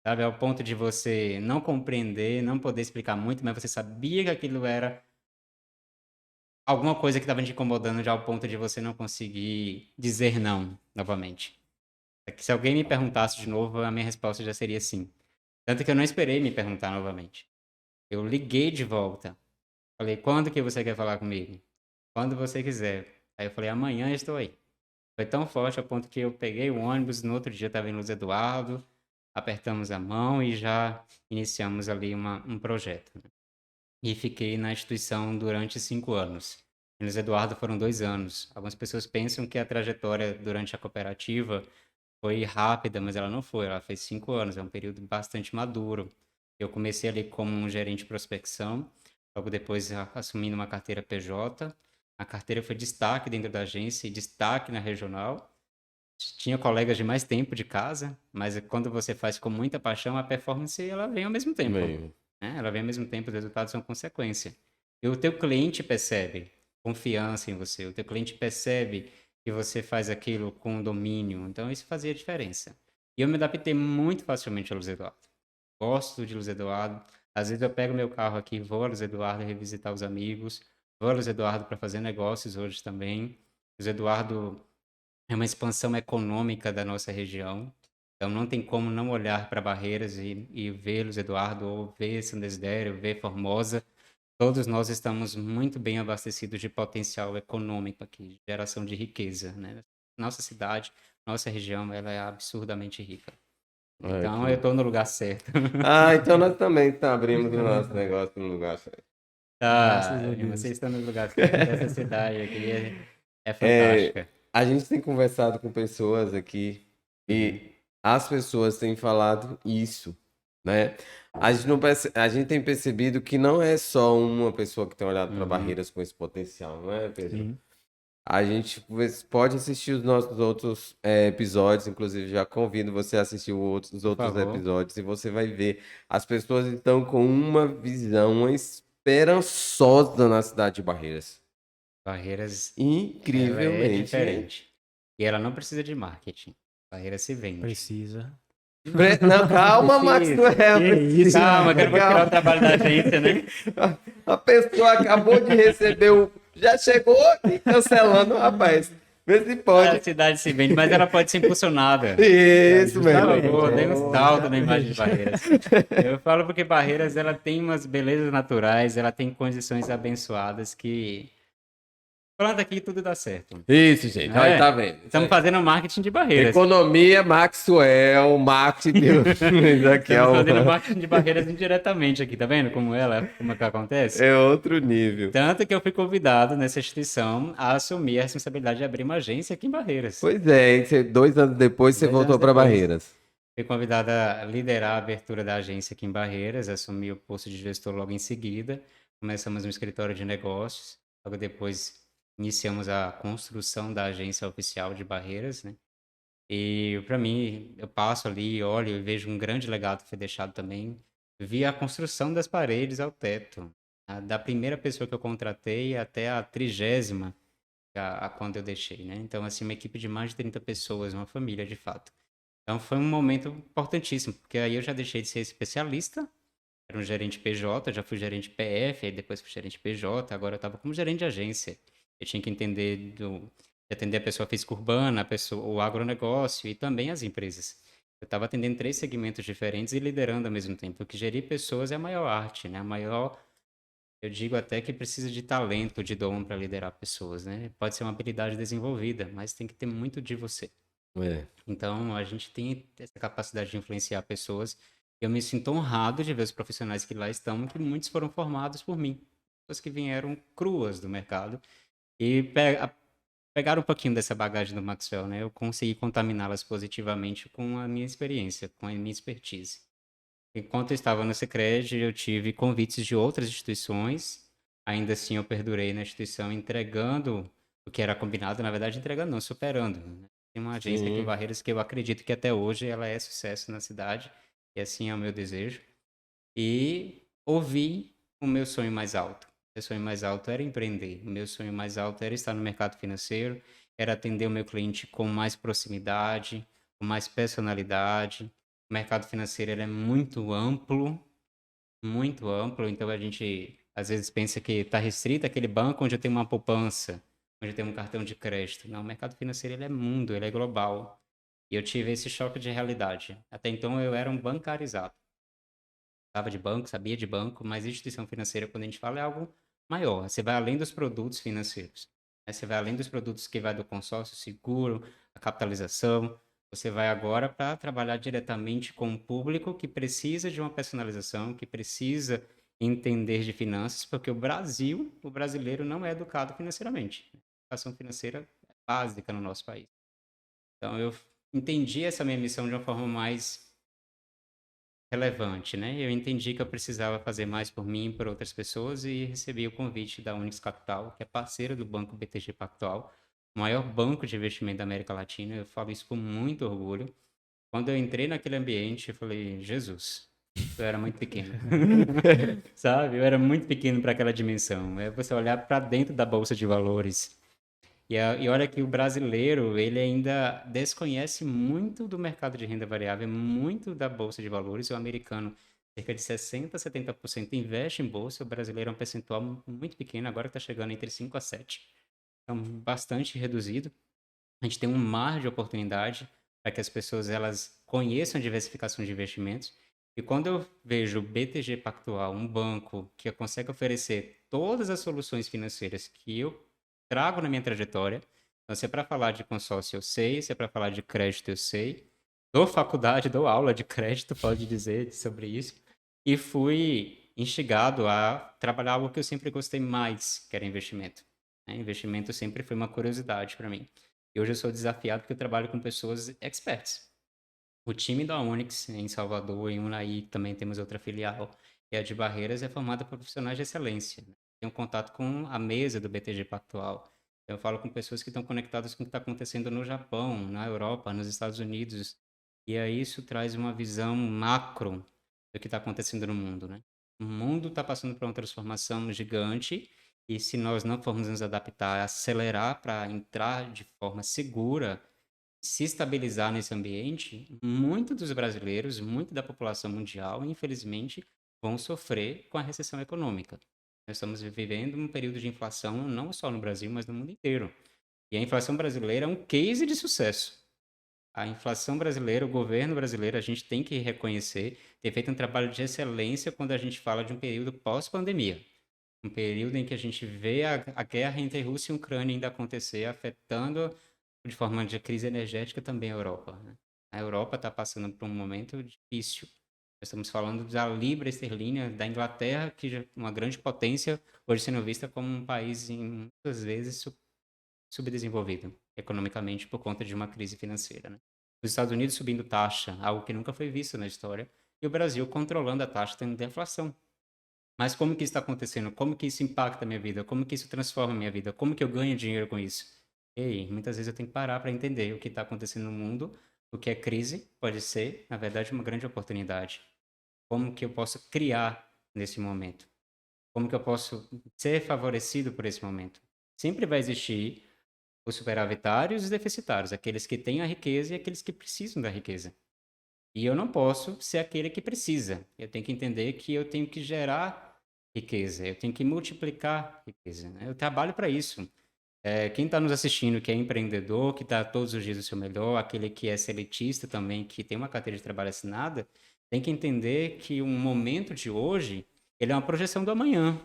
Sabe, ao ponto de você não compreender, não poder explicar muito, mas você sabia que aquilo era alguma coisa que estava te incomodando já ao ponto de você não conseguir dizer não novamente. É que se alguém me perguntasse de novo, a minha resposta já seria sim. Tanto que eu não esperei me perguntar novamente. Eu liguei de volta. Falei, quando que você quer falar comigo? Quando você quiser. Aí eu falei, amanhã eu estou aí. Foi tão forte ao ponto que eu peguei o ônibus, no outro dia eu estava em Luiz Eduardo, apertamos a mão e já iniciamos ali um projeto. E fiquei na instituição durante 5 anos. Em Luiz Eduardo foram 2 anos. Algumas pessoas pensam que a trajetória durante a cooperativa foi rápida, mas ela não foi. Ela fez 5 anos, é um período bastante maduro. Eu comecei ali como um gerente de prospecção, logo depois assumindo uma carteira PJ. A carteira foi destaque dentro da agência e destaque na regional. Tinha colegas de mais tempo de casa, mas quando você faz com muita paixão, a performance ela vem ao mesmo tempo, Meio. né? Ela vem ao mesmo tempo, os resultados são consequência. E o teu cliente percebe confiança em você, o teu cliente percebe que você faz aquilo com domínio, então isso fazia diferença. E eu me adaptei muito facilmente a Luiz Eduardo. Gosto de Luiz Eduardo. Às vezes eu pego meu carro aqui, vou a Luiz Eduardo revisitar os amigos, vou a Luiz Eduardo para fazer negócios hoje também. Luiz Eduardo é uma expansão econômica da nossa região. Então não tem como não olhar para Barreiras e ver Luiz Eduardo, ou ver São Desidério, ver Formosa. Todos nós estamos muito bem abastecidos de potencial econômico aqui, de geração de riqueza, né? Nossa cidade, nossa região, ela é absurdamente rica. É, Então eu estou no lugar certo. Ah, então nós também tá, abrimos o nosso negócio no lugar certo. Graças Tá, a Deus. vocês estão no lugar certo. Essa cidade aqui é É, fantástica. a gente tem conversado com pessoas aqui Uhum. e as pessoas têm falado isso, né? A gente, não a gente tem percebido que não é só uma pessoa que tem olhado para Uhum. Barreiras com esse potencial, não é, Pedro? Sim. A gente pode assistir os nossos outros episódios, inclusive já convido você a assistir os Por outros favor. episódios e você vai ver. As pessoas estão com uma visão uma esperançosa na cidade de Barreiras. Barreiras, ela é Incrivelmente. diferente. E ela não precisa de marketing. Barreiras se vende. Precisa. Não, calma, Maxwell. Que isso, Calma, que eu não vou tirar o Calma. trabalho da agência, né? A pessoa acabou de receber o. Já chegou aqui cancelando, rapaz. Vê se A pode. cidade se vende, mas ela pode ser impulsionada. Isso Por mesmo. favor, dê um salto na imagem de Barreiras. Eu falo porque Barreiras, ela tem umas belezas naturais, ela tem condições abençoadas que... Planta aqui e tudo dá certo. Isso, gente. É. Aí tá vendo. Isso Estamos aí. fazendo marketing de Barreiras. Economia, Maxwell, marketing. Isso aqui é, Estamos fazendo marketing de Barreiras indiretamente aqui, tá vendo como é que acontece? é outro nível. Tanto que eu fui convidado nessa instituição a assumir a responsabilidade de abrir uma agência aqui em Barreiras. Pois é, hein? 2 anos depois você 2 voltou anos para depois. Barreiras. Fui convidado a liderar a abertura da agência aqui em Barreiras, assumi o posto de gestor logo em seguida. Começamos um escritório de negócios, logo depois iniciamos a construção da agência oficial de Barreiras, né? E para mim, eu passo ali, olho e vejo um grande legado que foi deixado também. Vi a construção das paredes ao teto, da primeira pessoa que eu contratei até a 30ª, a quando eu deixei, né? Então, assim, uma equipe de mais de 30 pessoas, uma família de fato. Então foi um momento importantíssimo, porque aí eu já deixei de ser especialista, era um gerente PJ, já fui gerente PF, aí depois fui gerente PJ, agora eu estava como gerente de agência. Eu tinha que entender de atender a pessoa física urbana, o agronegócio e também as empresas. Eu estava atendendo 3 segmentos diferentes e liderando ao mesmo tempo, porque gerir pessoas é a maior arte, né? A maior, eu digo até que precisa de talento, de dom para liderar pessoas, né? Pode ser uma habilidade desenvolvida, mas tem que ter muito de você. É. Então, a gente tem essa capacidade de influenciar pessoas. Eu me sinto honrado de ver os profissionais que lá estão, que muitos foram formados por mim. Pessoas que vieram cruas do mercado e pegaram um pouquinho dessa bagagem do Maxwell, né? Eu consegui contaminá-las positivamente com a minha experiência, com a minha expertise. Enquanto eu estava no Sicredi, eu tive convites de outras instituições Ainda assim, eu perdurei na instituição entregando o que era combinado, na verdade, entregando não, superando, né? Tem uma agência aqui em Sim. Barreiras que eu acredito que até hoje ela é sucesso na cidade, e assim é o meu desejo. E ouvi o meu sonho mais alto. O meu sonho mais alto era empreender. O meu sonho mais alto era estar no mercado financeiro, era atender o meu cliente com mais proximidade, com mais personalidade. O mercado financeiro ele é muito amplo, então a gente às vezes pensa que está restrito àquele banco onde eu tenho uma poupança, onde eu tenho um cartão de crédito. Não, o mercado financeiro ele é mundo, ele é global. E eu tive esse choque de realidade. Até então eu era um bancarizado. Estava de banco, sabia de banco, mas instituição financeira, quando a gente fala, é algo maior. Você vai além dos produtos financeiros, né? Você vai além dos produtos que vai do consórcio, seguro, a capitalização. Você vai agora para trabalhar diretamente com o público que precisa de uma personalização, que precisa entender de finanças, porque o brasileiro não é educado financeiramente. A educação financeira é básica no nosso país. Então eu entendi essa minha missão de uma forma mais relevante, né? Eu entendi que eu precisava fazer mais por mim e por outras pessoas e recebi o convite da Unix Capital, que é parceira do Banco BTG Pactual, o maior banco de investimento da América Latina. Eu falo isso com muito orgulho. Quando eu entrei naquele ambiente, eu falei, Jesus, eu era muito pequeno. Sabe? Eu era muito pequeno para aquela dimensão. É você olhar para dentro da bolsa de valores e olha que o brasileiro, ele ainda desconhece muito do mercado de renda variável, muito da bolsa de valores. O americano, cerca de 60, 70% investe em bolsa. O brasileiro é um percentual muito pequeno, agora está chegando entre 5 a 7. Então, bastante reduzido. A gente tem um mar de oportunidade para que as pessoas elas conheçam a diversificação de investimentos. E quando eu vejo o BTG Pactual, um banco que consegue oferecer todas as soluções financeiras que eu trago na minha trajetória, então se é para falar de consórcio eu sei, se é para falar de crédito eu sei, dou faculdade, dou aula de crédito, pode dizer sobre isso, e fui instigado a trabalhar algo que eu sempre gostei mais, que era investimento, né? Investimento sempre foi uma curiosidade para mim. E hoje eu sou desafiado porque eu trabalho com pessoas experts. O time da Onyx em Salvador, em Unai, também temos outra filial, e a de Barreiras é formada por profissionais de excelência, né? Tenho contato com a mesa do BTG Pactual. Eu falo com pessoas que estão conectadas com o que está acontecendo no Japão, na Europa, nos Estados Unidos. E aí isso traz uma visão macro do que está acontecendo no mundo, né? O mundo está passando por uma transformação gigante e se nós não formos nos adaptar, acelerar para entrar de forma segura, se estabilizar nesse ambiente, muito dos brasileiros, muito da população mundial, infelizmente, vão sofrer com a recessão econômica. Nós estamos vivendo um período de inflação não só no Brasil, mas no mundo inteiro. E a inflação brasileira é um case de sucesso. A inflação brasileira, o governo brasileiro, a gente tem que reconhecer, ter feito um trabalho de excelência quando a gente fala de um período pós-pandemia. Um período em que a gente vê a guerra entre Rússia e Ucrânia ainda acontecer, afetando de forma de crise energética também a Europa, né? A Europa está passando por um momento difícil. Nós estamos falando da libra esterlina, da Inglaterra, que já é uma grande potência, hoje sendo vista como um país, muitas vezes, subdesenvolvido economicamente por conta de uma crise financeira, né? Os Estados Unidos subindo taxa, algo que nunca foi visto na história, e o Brasil controlando a taxa tendo deflação. Mas como que isso está acontecendo? Como que isso impacta a minha vida? Como que isso transforma a minha vida? Como que eu ganho dinheiro com isso? Ei, muitas vezes eu tenho que parar para entender o que está acontecendo no mundo, o que é crise, pode ser, na verdade, uma grande oportunidade. Como que eu posso criar nesse momento? Como que eu posso ser favorecido por esse momento? Sempre vai existir os superavitários e os deficitários, aqueles que têm a riqueza e aqueles que precisam da riqueza. E eu não posso ser aquele que precisa. Eu tenho que entender que eu tenho que gerar riqueza, eu tenho que multiplicar riqueza, né? Eu trabalho para isso. Quem está nos assistindo, que é empreendedor, que está todos os dias o seu melhor, aquele que é seletista também, que tem uma carteira de trabalho assinada, tem que entender que o momento de hoje, ele é uma projeção do amanhã.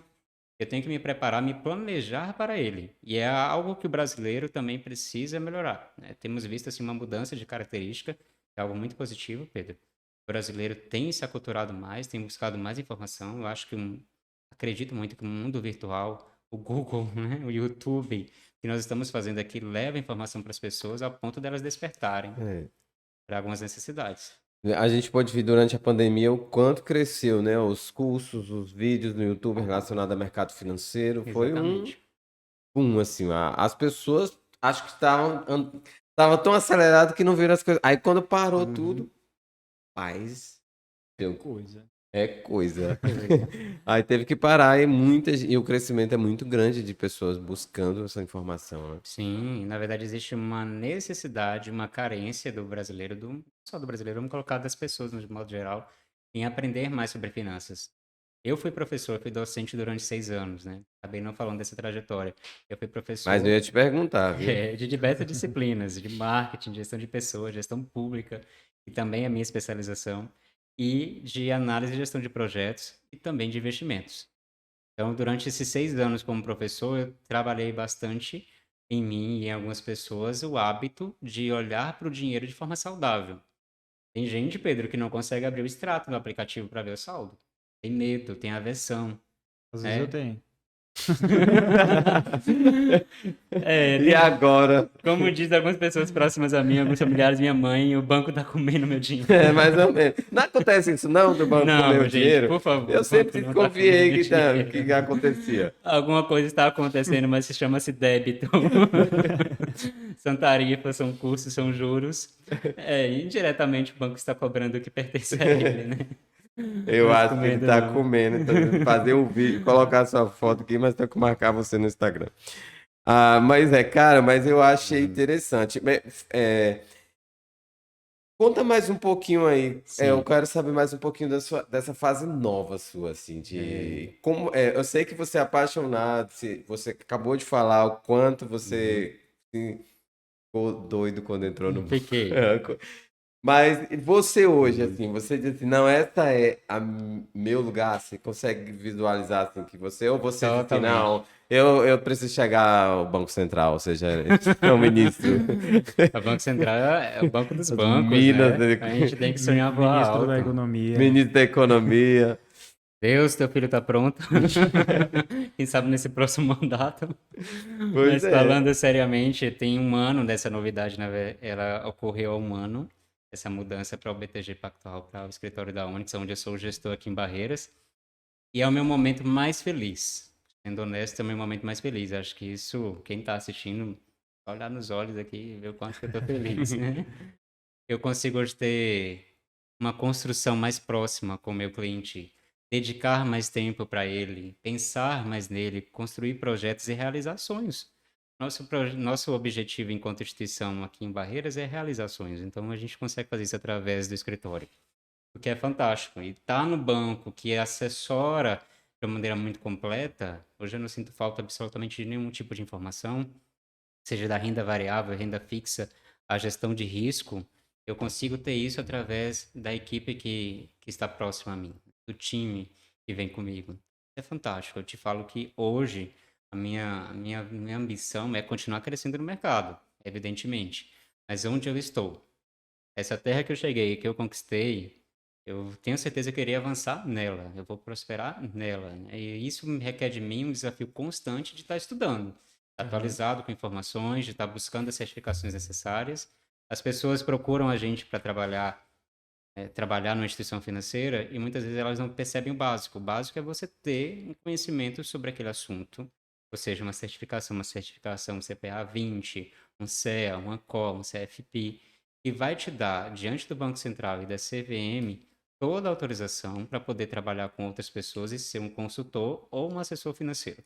Eu tenho que me preparar, me planejar para ele. E é algo que o brasileiro também precisa melhorar, né? Temos visto assim, uma mudança de característica, é algo muito positivo, Pedro. O brasileiro tem se aculturado mais, tem buscado mais informação. Eu acho que acredito muito que o mundo virtual, o Google, né, o YouTube, que nós estamos fazendo aqui, leva informação para as pessoas ao ponto delas despertarem É. para algumas necessidades. A gente pode ver durante a pandemia o quanto cresceu, né? Os cursos, os vídeos no YouTube relacionados ao mercado financeiro. Foi um Exatamente. boom, assim. As pessoas acho que estavam tão aceleradas que não viram as coisas. Aí quando parou Uhum. tudo, paz, Coisa. é coisa. Aí teve que parar e o crescimento é muito grande de pessoas buscando essa informação, né? Sim, na verdade existe uma necessidade, uma carência do brasileiro, não só do brasileiro, vamos colocar das pessoas no modo geral, em aprender mais sobre finanças. Eu fui professor, fui docente durante 6 anos, né? Acabei não falando dessa trajetória. Eu fui Mas eu professor ia te perguntar, viu? de diversas disciplinas, de marketing, gestão de pessoas, gestão pública, e também a minha especialização, e de análise e gestão de projetos, e também de investimentos. Então, durante esses 6 anos como professor, eu trabalhei bastante em mim e em algumas pessoas o hábito de olhar para o dinheiro de forma saudável. Tem gente, Pedro, que não consegue abrir o extrato do aplicativo para ver o saldo. Tem medo, tem aversão, Às vezes eu né? tenho. É, E agora? como diz algumas pessoas próximas a mim, alguns familiares, minha mãe, o banco tá comendo meu dinheiro. É, mais ou menos. Não acontece isso não, do banco comer Não, o gente, dinheiro? por favor, Eu o banco sempre não tá comendo desconfiei meu dinheiro. que acontecia. Alguma coisa está acontecendo, mas se chama-se débito. São tarifas, são custos, são juros. É, indiretamente o banco está cobrando o que pertence a ele, né? Eu Mas acho que ele comendo tá não. comendo, então fazer o vídeo, colocar sua foto aqui, mas tenho que marcar você no Instagram. Ah, mas cara, mas eu achei Uhum. interessante. Conta mais um pouquinho aí. Eu Sim. quero saber mais um pouquinho dessa fase nova sua, assim, É, de como. Eu sei que você é apaixonado, você acabou de falar o quanto uhum. você ficou doido quando entrou no Fiquei. banco. Mas você hoje, Uhum. assim, você diz assim, não, essa é meu lugar, você consegue visualizar assim que você, ou você diz assim, Totalmente. não, eu preciso chegar ao Banco Central, ou seja, o ministro, O Banco Central é o banco dos bancos, Minas, né? A gente tem que sonhar voar Ministro da alto. Economia. ministro da Economia. Deus, teu filho tá pronto. Quem sabe nesse próximo mandato. Pois Mas é. falando seriamente, tem um ano dessa novidade, né? Ela ocorreu há um ano, essa mudança para o BTG Pactual, para o escritório da Onyx, onde eu sou o gestor aqui em Barreiras. E é o meu momento mais feliz. Sendo honesto, é o meu momento mais feliz. Acho que isso, quem está assistindo, vai olhar nos olhos aqui e ver o quanto que eu tô feliz, né? Eu consigo hoje ter uma construção mais próxima com o meu cliente, dedicar mais tempo para ele, pensar mais nele, construir projetos e realizar sonhos. Nosso objetivo enquanto instituição aqui em Barreiras é realizar sonhos. Então a gente consegue fazer isso através do escritório, o que é fantástico. E estar no banco que assessora de uma maneira muito completa, hoje eu não sinto falta absolutamente de nenhum tipo de informação, seja da renda variável, renda fixa, a gestão de risco, eu consigo ter isso através da equipe que está próxima a mim, do time que vem comigo. É fantástico. Eu te falo que hoje a minha ambição é continuar crescendo no mercado, evidentemente. Mas onde eu estou, essa terra que eu cheguei, que eu conquistei, eu tenho certeza que eu queria avançar nela, eu vou prosperar nela, né? E isso me requer de mim um desafio constante de estar estudando, Uhum. atualizado com informações, de estar buscando as certificações necessárias. As pessoas procuram a gente para trabalhar numa instituição financeira e muitas vezes elas não percebem o básico. O básico é você ter um conhecimento sobre aquele assunto, ou seja, uma certificação CPA 20, um CEA, uma COL, um CFP, que vai te dar, diante do Banco Central e da CVM, toda a autorização para poder trabalhar com outras pessoas e ser um consultor ou um assessor financeiro.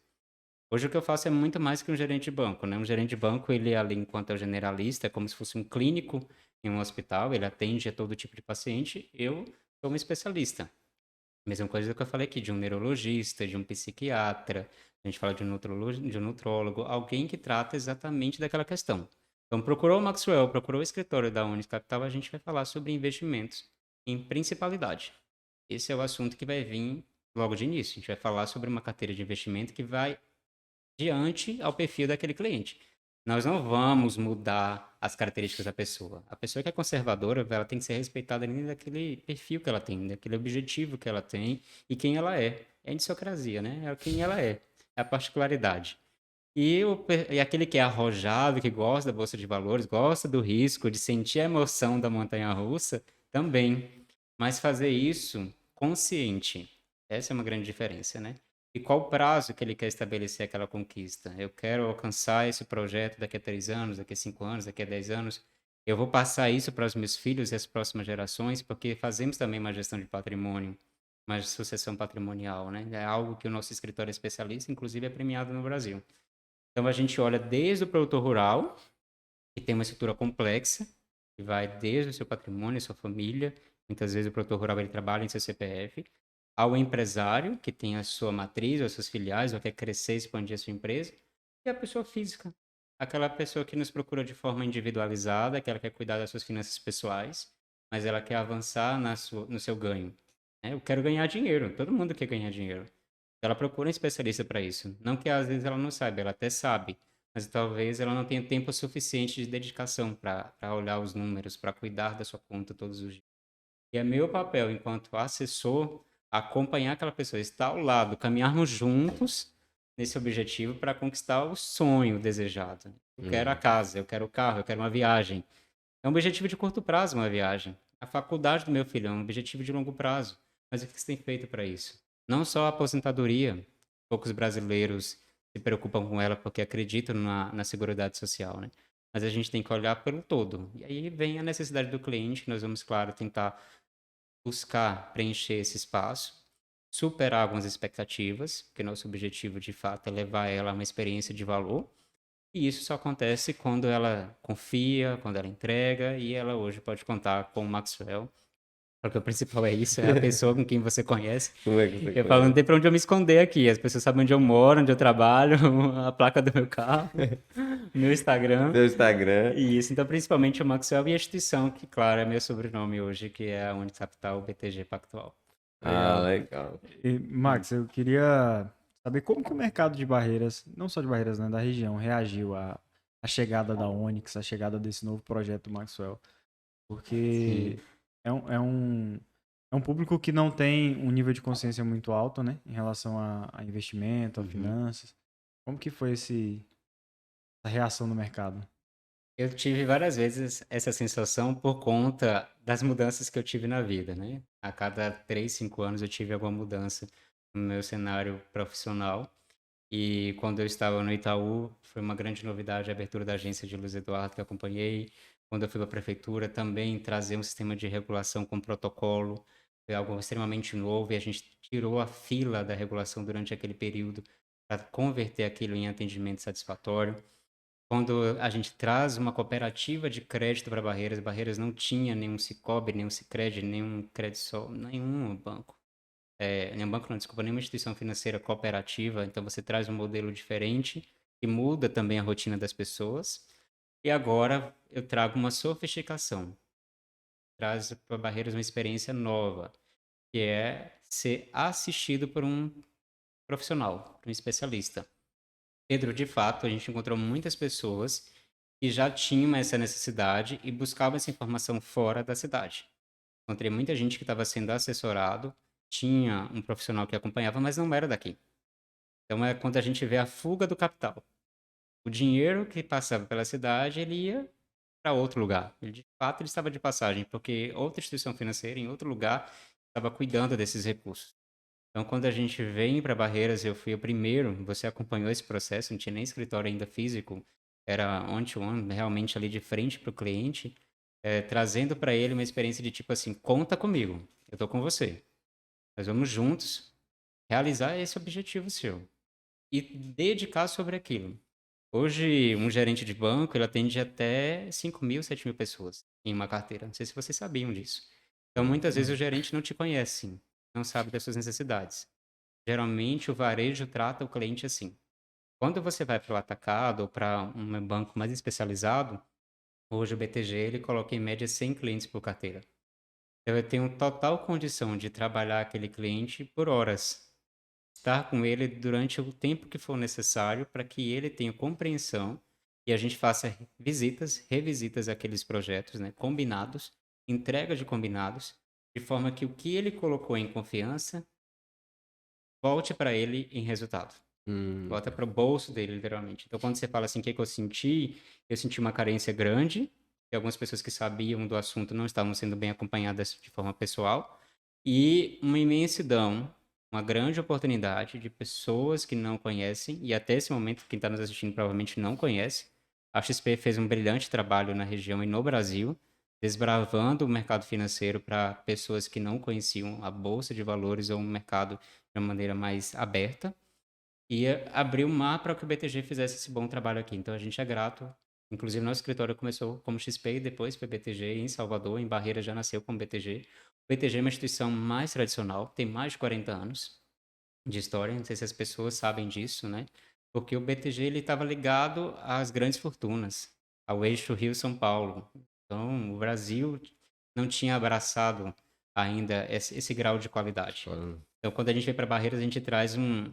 Hoje o que eu faço é muito mais que um gerente de banco, né? Um gerente de banco, ele ali, enquanto é o generalista, é como se fosse um clínico em um hospital, ele atende a todo tipo de paciente. Eu sou um especialista. Mesma coisa que eu falei aqui, de um neurologista, de um psiquiatra, a gente fala de um de um nutrólogo, alguém que trata exatamente daquela questão. Então, procurou o Maxwell, procurou o escritório da Unicapital, a gente vai falar sobre investimentos em principalidade. Esse é o assunto que vai vir logo de início. A gente vai falar sobre uma carteira de investimento que vai diante ao perfil daquele cliente. Nós não vamos mudar as características da pessoa. A pessoa que é conservadora, ela tem que ser respeitada ali daquele perfil que ela tem, daquele objetivo que ela tem e quem ela é. É a idiosincrasia, né? É quem ela é a particularidade. E aquele que é arrojado, que gosta da bolsa de valores, gosta do risco, de sentir a emoção da montanha-russa, Também. Mas fazer isso consciente. Essa é uma grande diferença, né? E qual o prazo que ele quer estabelecer aquela conquista? Eu quero alcançar esse projeto daqui a 3 anos, daqui a 5 anos, daqui a 10 anos. Eu vou passar isso para os meus filhos e as próximas gerações, porque fazemos também uma gestão de patrimônio, uma sucessão patrimonial, né? É algo que o nosso escritório é especialista, inclusive é premiado no Brasil. Então a gente olha desde o produtor rural, que tem uma estrutura complexa, que vai desde o seu patrimônio, sua família, muitas vezes o produtor rural ele trabalha em seu CPF, ao empresário, que tem a sua matriz, ou as suas filiais, ou quer crescer, expandir a sua empresa, e a pessoa física, aquela pessoa que nos procura de forma individualizada, que ela quer cuidar das suas finanças pessoais, mas ela quer avançar no seu ganho. Eu quero ganhar dinheiro, todo mundo quer ganhar dinheiro. Ela procura um especialista para isso. Não que às vezes ela não saiba, ela até sabe, mas talvez ela não tenha tempo suficiente de dedicação para olhar os números, para cuidar da sua conta todos os dias. E é meu papel, enquanto assessor, acompanhar aquela pessoa, estar ao lado, caminharmos juntos nesse objetivo para conquistar o sonho desejado. Eu quero a casa, eu quero o carro, eu quero uma viagem. É um objetivo de curto prazo, uma viagem. A faculdade do meu filho é um objetivo de longo prazo. Mas o que você tem feito para isso? Não só a aposentadoria. Poucos brasileiros se preocupam com ela porque acreditam na Seguridade Social, né? Mas a gente tem que olhar pelo todo. E aí vem a necessidade do cliente, que nós vamos, claro, tentar buscar preencher esse espaço, superar algumas expectativas, porque nosso objetivo, de fato, é levar ela a uma experiência de valor. E isso só acontece quando ela confia, quando ela entrega, e ela hoje pode contar com o Maxwell. Porque o principal é isso, é a pessoa com quem você conhece. Como é que você Eu falo, não conhece? tem pra onde eu me esconder aqui. As pessoas sabem onde eu moro, onde eu trabalho, a placa do meu carro, meu Instagram. Seu Instagram. E isso, então, principalmente o Maxwell e a instituição, que, claro, é meu sobrenome hoje, que é a Unicapital BTG Pactual. Ah, Legal. legal. E, Max, eu queria saber como que o mercado de barreiras, não só de barreiras, né, da região, reagiu à chegada da Onyx, à chegada desse novo projeto do Maxwell. Sim. Porque é um público que não tem um nível de consciência muito alto, né, em relação a investimento, a finanças. Como que foi essa reação do mercado? Eu tive várias vezes essa sensação por conta das mudanças que eu tive na vida, né? A cada 3, 5 anos eu tive alguma mudança no meu cenário profissional. E quando eu estava no Itaú, foi uma grande novidade a abertura da agência de Luiz Eduardo que eu acompanhei. Quando eu fui para a prefeitura, também trazer um sistema de regulação com protocolo, foi algo extremamente novo e a gente tirou a fila da regulação durante aquele período para converter aquilo em atendimento satisfatório. Quando a gente traz uma cooperativa de crédito para Barreiras, Barreiras não tinha nenhum Sicob, nenhum Sicredi, nenhum Credisol, nenhum banco. Nenhum banco não, desculpa, nenhuma instituição financeira cooperativa. Então você traz um modelo diferente e muda também a rotina das pessoas. E agora eu trago uma sofisticação, traz para Barreiras uma experiência nova, que é ser assistido por um profissional, por um especialista. Pedro, de fato, a gente encontrou muitas pessoas que já tinham essa necessidade e buscavam essa informação fora da cidade. Encontrei muita gente que estava sendo assessorado, tinha um profissional que acompanhava, mas não era daqui. Então é quando a gente vê a fuga do capital. O dinheiro que passava pela cidade, ele ia para outro lugar. Ele, de fato, ele estava de passagem, porque outra instituição financeira, em outro lugar, estava cuidando desses recursos. Então, quando a gente vem para Barreiras, eu fui o primeiro, você acompanhou esse processo, não tinha nem escritório ainda físico, era on-to-one, realmente ali de frente para o cliente, trazendo para ele uma experiência de tipo assim, conta comigo, eu estou com você. Nós vamos juntos realizar esse objetivo seu e dedicar sobre aquilo. Hoje, um gerente de banco, ele atende até 5.000, 7.000 pessoas em uma carteira. Não sei se vocês sabiam disso. Então, muitas vezes o gerente não te conhece, não sabe das suas necessidades. Geralmente, o varejo trata o cliente assim. Quando você vai para o atacado ou para um banco mais especializado, hoje o BTG ele coloca em média 100 clientes por carteira. Então, eu tenho total condição de trabalhar aquele cliente por horas, estar com ele durante o tempo que for necessário para que ele tenha compreensão e a gente faça visitas, revisitas àqueles projetos, né, combinados, entrega de combinados, de forma que o que ele colocou em confiança volte para ele em resultado. Volta para o bolso dele, literalmente. Então, quando você fala assim, o que que eu senti uma carência grande, que algumas pessoas que sabiam do assunto não estavam sendo bem acompanhadas de forma pessoal, e uma imensidão, uma grande oportunidade de pessoas que não conhecem, e até esse momento quem está nos assistindo provavelmente não conhece. A XP fez um brilhante trabalho na região e no Brasil, desbravando o mercado financeiro para pessoas que não conheciam a bolsa de valores ou o mercado de uma maneira mais aberta, e abriu o mar para que o BTG fizesse esse bom trabalho aqui. Então a gente é grato. Inclusive, nosso escritório começou como XP e depois foi BTG em Salvador, em Barreira já nasceu como BTG. O BTG é uma instituição mais tradicional, tem mais de 40 anos de história, não sei se as pessoas sabem disso, né? Porque o BTG ele estava ligado às grandes fortunas, ao eixo Rio-São Paulo. Então, o Brasil não tinha abraçado ainda esse grau de qualidade. Então, quando a gente vem para Barreiras, a gente traz um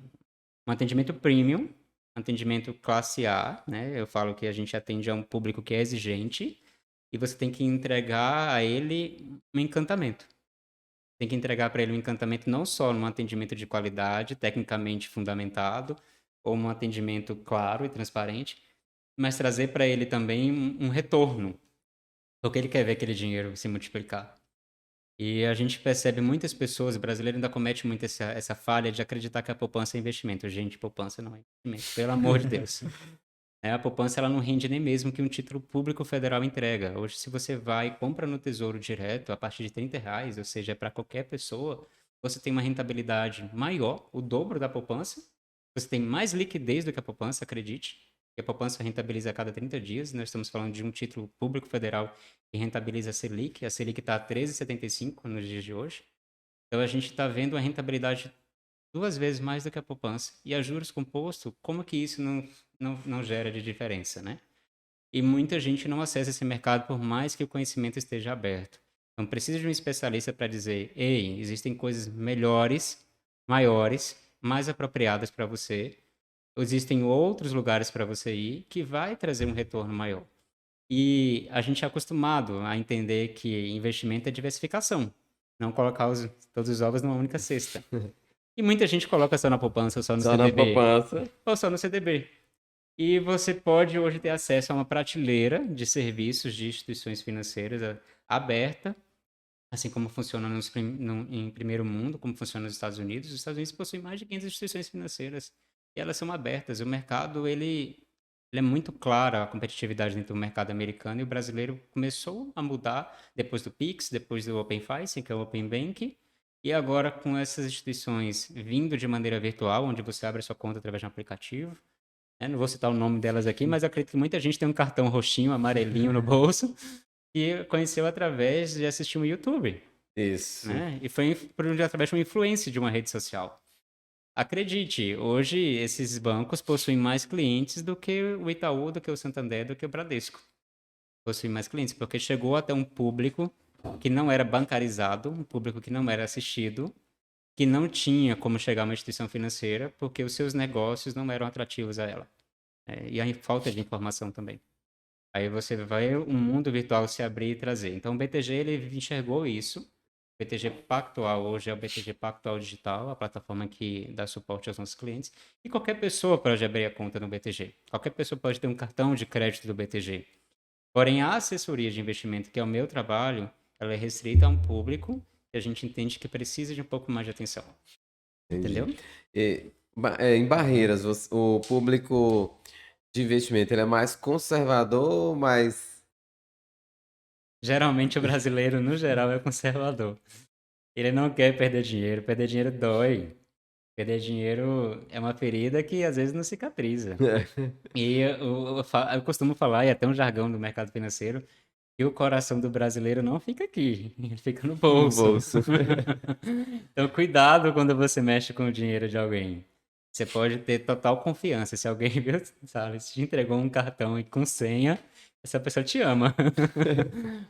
atendimento premium, atendimento classe A, né? Eu falo que a gente atende a um público que é exigente e você tem que entregar a ele um encantamento. Tem que entregar para ele um encantamento não só num atendimento de qualidade, tecnicamente fundamentado, ou um atendimento claro e transparente, mas trazer para ele também um retorno, porque ele quer ver aquele dinheiro se multiplicar. E a gente percebe muitas pessoas, o brasileiro ainda comete muito essa falha de acreditar que a poupança é investimento. Gente, poupança não é investimento, pelo amor de Deus. A poupança ela não rende nem mesmo que um título público federal entrega. Hoje, se você vai e compra no Tesouro Direto a partir de R$ 30, ou seja, para qualquer pessoa, você tem uma rentabilidade maior, o dobro da poupança. Você tem mais liquidez do que a poupança, acredite. E a poupança rentabiliza a cada 30 dias. Nós estamos falando de um título público federal que rentabiliza a Selic. A Selic está a 13,75 nos dias de hoje. Então, a gente está vendo uma rentabilidade 2 vezes mais do que a poupança. E a juros composto, como que isso não gera de diferença, né? E muita gente não acessa esse mercado por mais que o conhecimento esteja aberto. Então, precisa de um especialista para dizer, ei, existem coisas melhores, maiores, mais apropriadas para você. Existem outros lugares para você ir que vai trazer um retorno maior. E a gente é acostumado a entender que investimento é diversificação, não colocar todos os ovos numa única cesta. E muita gente coloca só na poupança, ou só no Só na CDB, poupança. ou só no CDB. E você pode hoje ter acesso a uma prateleira de serviços de instituições financeiras aberta, assim como funciona em primeiro mundo, como funciona nos Estados Unidos. Os Estados Unidos possuem mais de 500 instituições financeiras e elas são abertas. O mercado, ele é muito claro, a competitividade dentro do mercado americano, e o brasileiro começou a mudar depois do Pix, depois do Open Finance, que é o Open Banking, e agora com essas instituições vindo de maneira virtual, onde você abre a sua conta através de um aplicativo. Não vou citar o nome delas aqui, mas eu acredito que muita gente tem um cartão roxinho, amarelinho no bolso, e conheceu através de assistir um YouTube, Isso. né? E foi através de uma influência de uma rede social. Acredite, hoje esses bancos possuem mais clientes do que o Itaú, do que o Santander, do que o Bradesco. Possuem mais clientes, porque chegou até um público que não era bancarizado, um público que não era assistido, que não tinha como chegar a uma instituição financeira, porque os seus negócios não eram atrativos a ela. E a falta de informação também. Aí você vai o mundo virtual se abrir e trazer. Então o BTG ele enxergou isso. O BTG Pactual hoje é o BTG Pactual Digital, a plataforma que dá suporte aos nossos clientes. E qualquer pessoa pode abrir a conta no BTG. Qualquer pessoa pode ter um cartão de crédito do BTG. Porém, a assessoria de investimento, que é o meu trabalho, ela é restrita a um público que a gente entende que precisa de um pouco mais de atenção. Entendi. Entendeu? Em Barreiras, o público de investimento, ele é mais conservador ou mais... Geralmente o brasileiro, no geral, é conservador. Ele não quer perder dinheiro dói. Perder dinheiro é uma ferida que às vezes não cicatriza. E eu costumo falar, e até um jargão do mercado financeiro, que o coração do brasileiro não fica aqui, ele fica no no bolso. bolso? Então, cuidado quando você mexe com o dinheiro de alguém. Você pode ter total confiança. Se alguém, viu, sabe, se te entregou um cartão e com senha, essa pessoa te ama.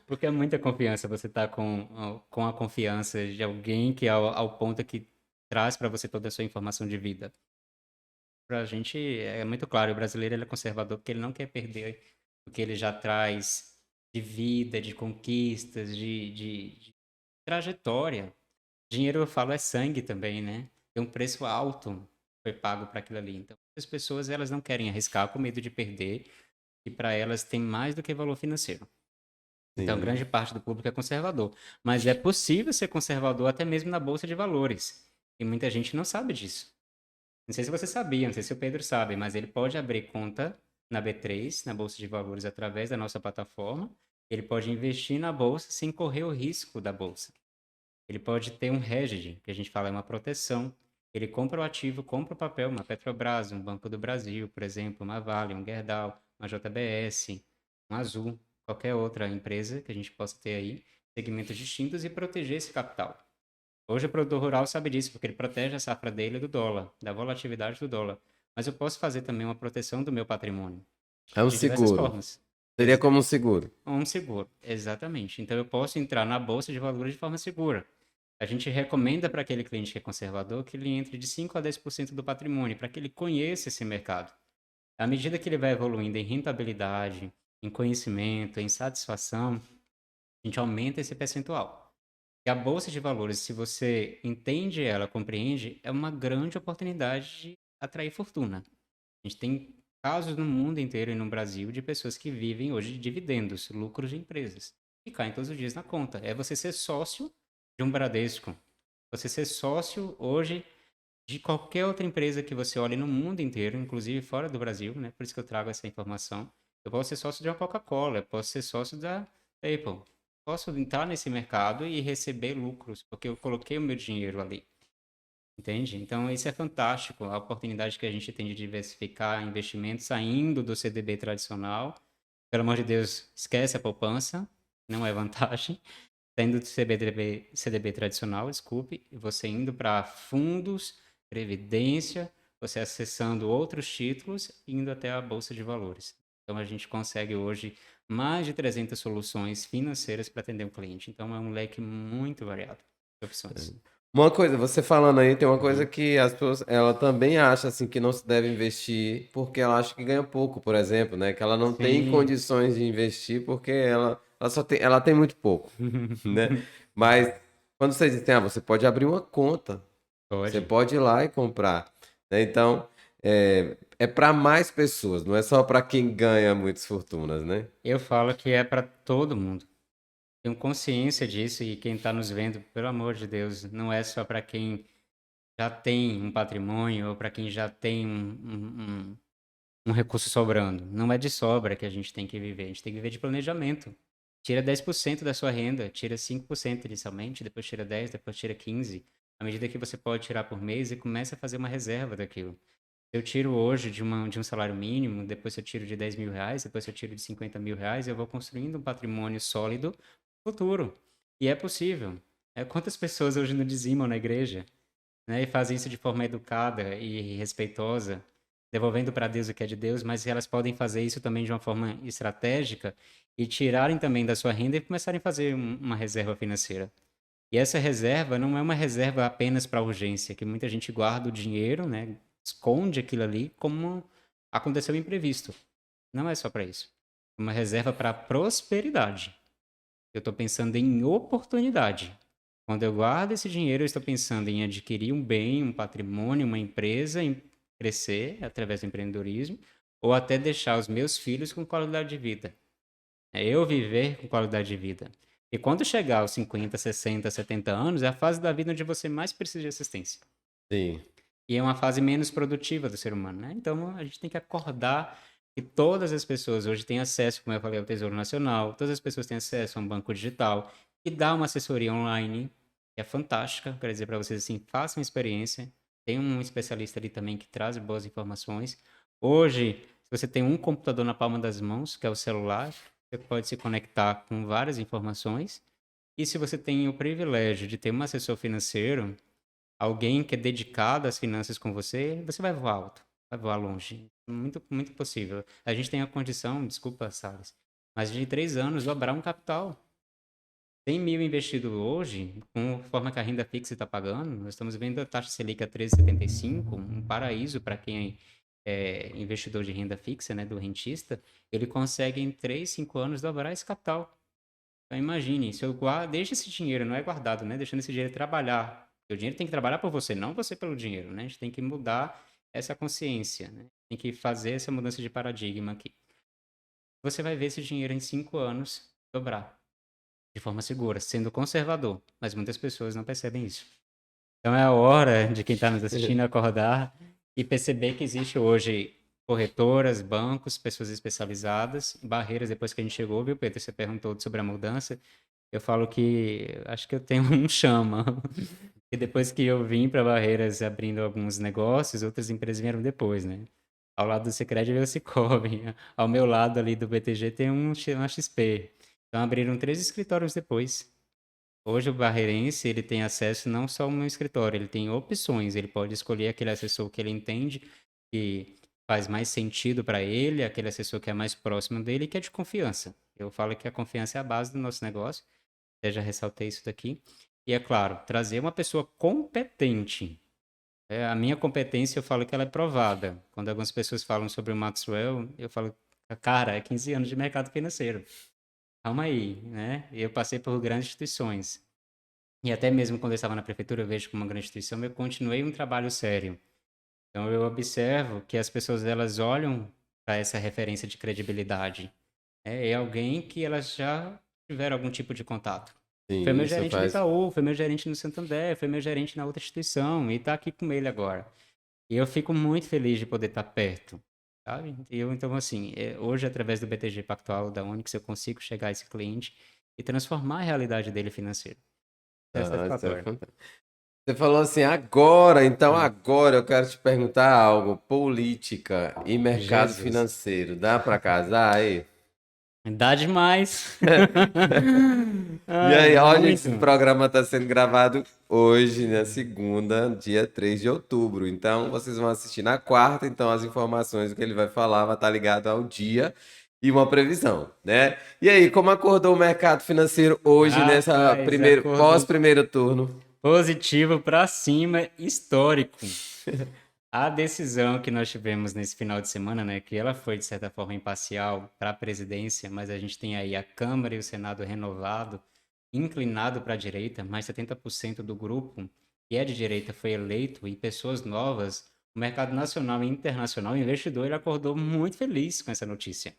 Porque é muita confiança você estar com a confiança de alguém que ao ponto que traz para você toda a sua informação de vida. Pra gente é muito claro, o brasileiro ele é conservador porque ele não quer perder o que ele já traz de vida, de conquistas, de trajetória. Dinheiro, eu falo, é sangue também, né? Tem um preço alto que foi pago para aquilo ali. Então, as pessoas elas não querem arriscar com medo de perder, e para elas tem mais do que valor financeiro. Então, Sim. grande parte do público é conservador. Mas é possível ser conservador até mesmo na Bolsa de Valores. E muita gente não sabe disso. Não sei se você sabia, não sei se o Pedro sabe, mas ele pode abrir conta na B3, na Bolsa de Valores, através da nossa plataforma. Ele pode investir na Bolsa sem correr o risco da Bolsa. Ele pode ter um hedge, que a gente fala é uma proteção. Ele compra o ativo, compra o papel, uma Petrobras, um Banco do Brasil, por exemplo, uma Vale, um Gerdau, uma JBS, um Azul, qualquer outra empresa que a gente possa ter aí, segmentos distintos e proteger esse capital. Hoje o produtor rural sabe disso, porque ele protege a safra dele do dólar, da volatilidade do dólar. Mas eu posso fazer também uma proteção do meu patrimônio, É um de diversas seguro. formas. Seria como um seguro. Um seguro, exatamente. Então eu posso entrar na bolsa de valores de forma segura. A gente recomenda para aquele cliente que é conservador que ele entre de 5 a 10% do patrimônio, para que ele conheça esse mercado. À medida que ele vai evoluindo em rentabilidade, em conhecimento, em satisfação, a gente aumenta esse percentual. E a bolsa de valores, se você entende ela, compreende, é uma grande oportunidade de atrair fortuna. A gente tem casos no mundo inteiro e no Brasil de pessoas que vivem hoje de dividendos, lucros de empresas, e caem todos os dias na conta. É você ser sócio de um Bradesco, você ser sócio hoje de qualquer outra empresa que você olhe no mundo inteiro, inclusive fora do Brasil, né? Por isso que eu trago essa informação. Eu posso ser sócio de uma Coca-Cola, eu posso ser sócio da Apple. Posso entrar nesse mercado e receber lucros, porque eu coloquei o meu dinheiro ali. Entende? Então, isso é fantástico, a oportunidade que a gente tem de diversificar investimentos saindo do CDB tradicional. Pelo amor de Deus, esquece a poupança, não é vantagem. Saindo do CDB tradicional, desculpe, e você indo para fundos, previdência, você acessando outros títulos, indo até a Bolsa de Valores. Então, a gente consegue hoje mais de 300 soluções financeiras para atender o cliente. Então, é um leque muito variado de opções. Uma coisa, você falando aí, tem uma coisa Uhum. que as pessoas, ela também acha assim que não se deve investir porque ela acha que ganha pouco, por exemplo, né? Que ela não tem Sim. condições de investir porque ela tem muito pouco, né? Mas quando vocês dizem, você pode abrir uma conta, você Pode. pode ir lá e comprar, né? Então, é para mais pessoas, não é só para quem ganha muitas fortunas, né? Eu falo que é para todo mundo. Tenho consciência disso e quem está nos vendo, pelo amor de Deus, não é só para quem já tem um patrimônio ou para quem já tem um recurso sobrando. Não é de sobra que a gente tem que viver. A gente tem que viver de planejamento. Tira 10% da sua renda, tira 5% inicialmente, depois tira 10%, depois tira 15%. À medida que você pode tirar por mês e começa a fazer uma reserva daquilo. Eu tiro hoje de um salário mínimo, depois eu tiro de 10 mil reais, depois eu tiro de 50 mil reais, eu vou construindo um patrimônio sólido futuro. E é possível. Quantas pessoas hoje não dizimam na igreja, né, e fazem isso de forma educada e respeitosa, devolvendo para Deus o que é de Deus, mas elas podem fazer isso também de uma forma estratégica e tirarem também da sua renda e começarem a fazer uma reserva financeira. E essa reserva não é uma reserva apenas para urgência, que muita gente guarda o dinheiro, né, esconde aquilo ali como aconteceu imprevisto. Não é só para isso. É uma reserva para prosperidade. Eu estou pensando em oportunidade. Quando eu guardo esse dinheiro, eu estou pensando em adquirir um bem, um patrimônio, uma empresa, em crescer através do empreendedorismo, ou até deixar os meus filhos com qualidade de vida. É eu viver com qualidade de vida. E quando chegar aos 50, 60, 70 anos, é a fase da vida onde você mais precisa de assistência. Sim. E é uma fase menos produtiva do ser humano, né? Então a gente tem que acordar que todas as pessoas hoje têm acesso, como eu falei, ao Tesouro Nacional, todas as pessoas têm acesso a um banco digital que dá uma assessoria online, que é fantástica. Quero dizer para vocês assim, façam experiência. Tem um especialista ali também que traz boas informações. Hoje, se você tem um computador na palma das mãos, que é o celular, você pode se conectar com várias informações. E se você tem o privilégio de ter um assessor financeiro, alguém que é dedicado às finanças com você, você vai voar alto, vai voar longe. Muito, muito possível. A gente tem a condição, desculpa, Salles, mas de 3 anos dobrar um capital. 100 mil investido hoje, com a forma que a renda fixa está pagando, nós estamos vendo a taxa Selic a 13,75, um paraíso para quem é investidor de renda fixa, né, do rentista, ele consegue em 3, 5 anos dobrar esse capital. Então imagine, se eu deixo esse dinheiro, não é guardado, né? Deixando esse dinheiro trabalhar. Porque o dinheiro tem que trabalhar por você, não você pelo dinheiro, né? A gente tem que mudar essa consciência, né? Tem que fazer essa mudança de paradigma aqui. Você vai ver esse dinheiro em 5 anos dobrar. de forma segura, sendo conservador. Mas muitas pessoas não percebem isso. Então é a hora de quem está nos assistindo acordar e perceber que existe hoje corretoras, bancos, pessoas especializadas, barreiras depois que a gente chegou, viu, Pedro? Você perguntou sobre a mudança. Eu falo que acho que eu tenho um chama. E depois que eu vim para Barreiras abrindo alguns negócios, outras empresas vieram depois, né? Ao lado do Sicredi veio o Sicoob. Ao meu lado ali do BTG tem uma XP. Então abriram 3 escritórios depois. Hoje o barreirense, ele tem acesso não só ao meu escritório, ele tem opções, ele pode escolher aquele assessor que ele entende que faz mais sentido para ele, aquele assessor que é mais próximo dele e que é de confiança. Eu falo que a confiança é a base do nosso negócio, eu já ressaltei isso daqui. E é claro, trazer uma pessoa competente. A minha competência, eu falo que ela é provada. Quando algumas pessoas falam sobre o Maxwell, eu falo, cara, é 15 anos de mercado financeiro. Calma aí, né? Eu passei por grandes instituições. E até mesmo quando eu estava na prefeitura, eu vejo como uma grande instituição, eu continuei um trabalho sério. Então eu observo que as pessoas elas olham para essa referência de credibilidade. É alguém que elas já tiveram algum tipo de contato. Foi Sim, meu isso gerente do faz. Itaú, foi meu gerente no Santander, foi meu gerente na outra instituição e está aqui com ele agora. E eu fico muito feliz de poder estar perto, sabe? Então, assim, hoje, através do BTG Pactual, da Onyx, eu consigo chegar a esse cliente e transformar a realidade dele financeira. É Ah, isso é satisfatório. fantástico. Você falou assim, agora, então Hum. agora eu quero te perguntar algo. Política e mercado Jesus. financeiro, dá pra casar aí? Dá demais. E Ai, aí, ó, gente, muito. esse programa está sendo gravado hoje, na segunda, dia 3 de outubro. Então, vocês vão assistir na quarta, então as informações, o que ele vai falar, vai estar ligado ao dia e uma previsão, né? E aí, como acordou o mercado financeiro hoje nessa Rapaz, primeiro, acordou pós-primeiro turno? positivo para cima, histórico. A decisão que nós tivemos nesse final de semana, né, que ela foi de certa forma imparcial para a presidência, mas a gente tem aí a Câmara e o Senado renovado, inclinado para a direita, mais 70% do grupo que é de direita foi eleito e pessoas novas, o mercado nacional e internacional, o investidor, ele acordou muito feliz com essa notícia.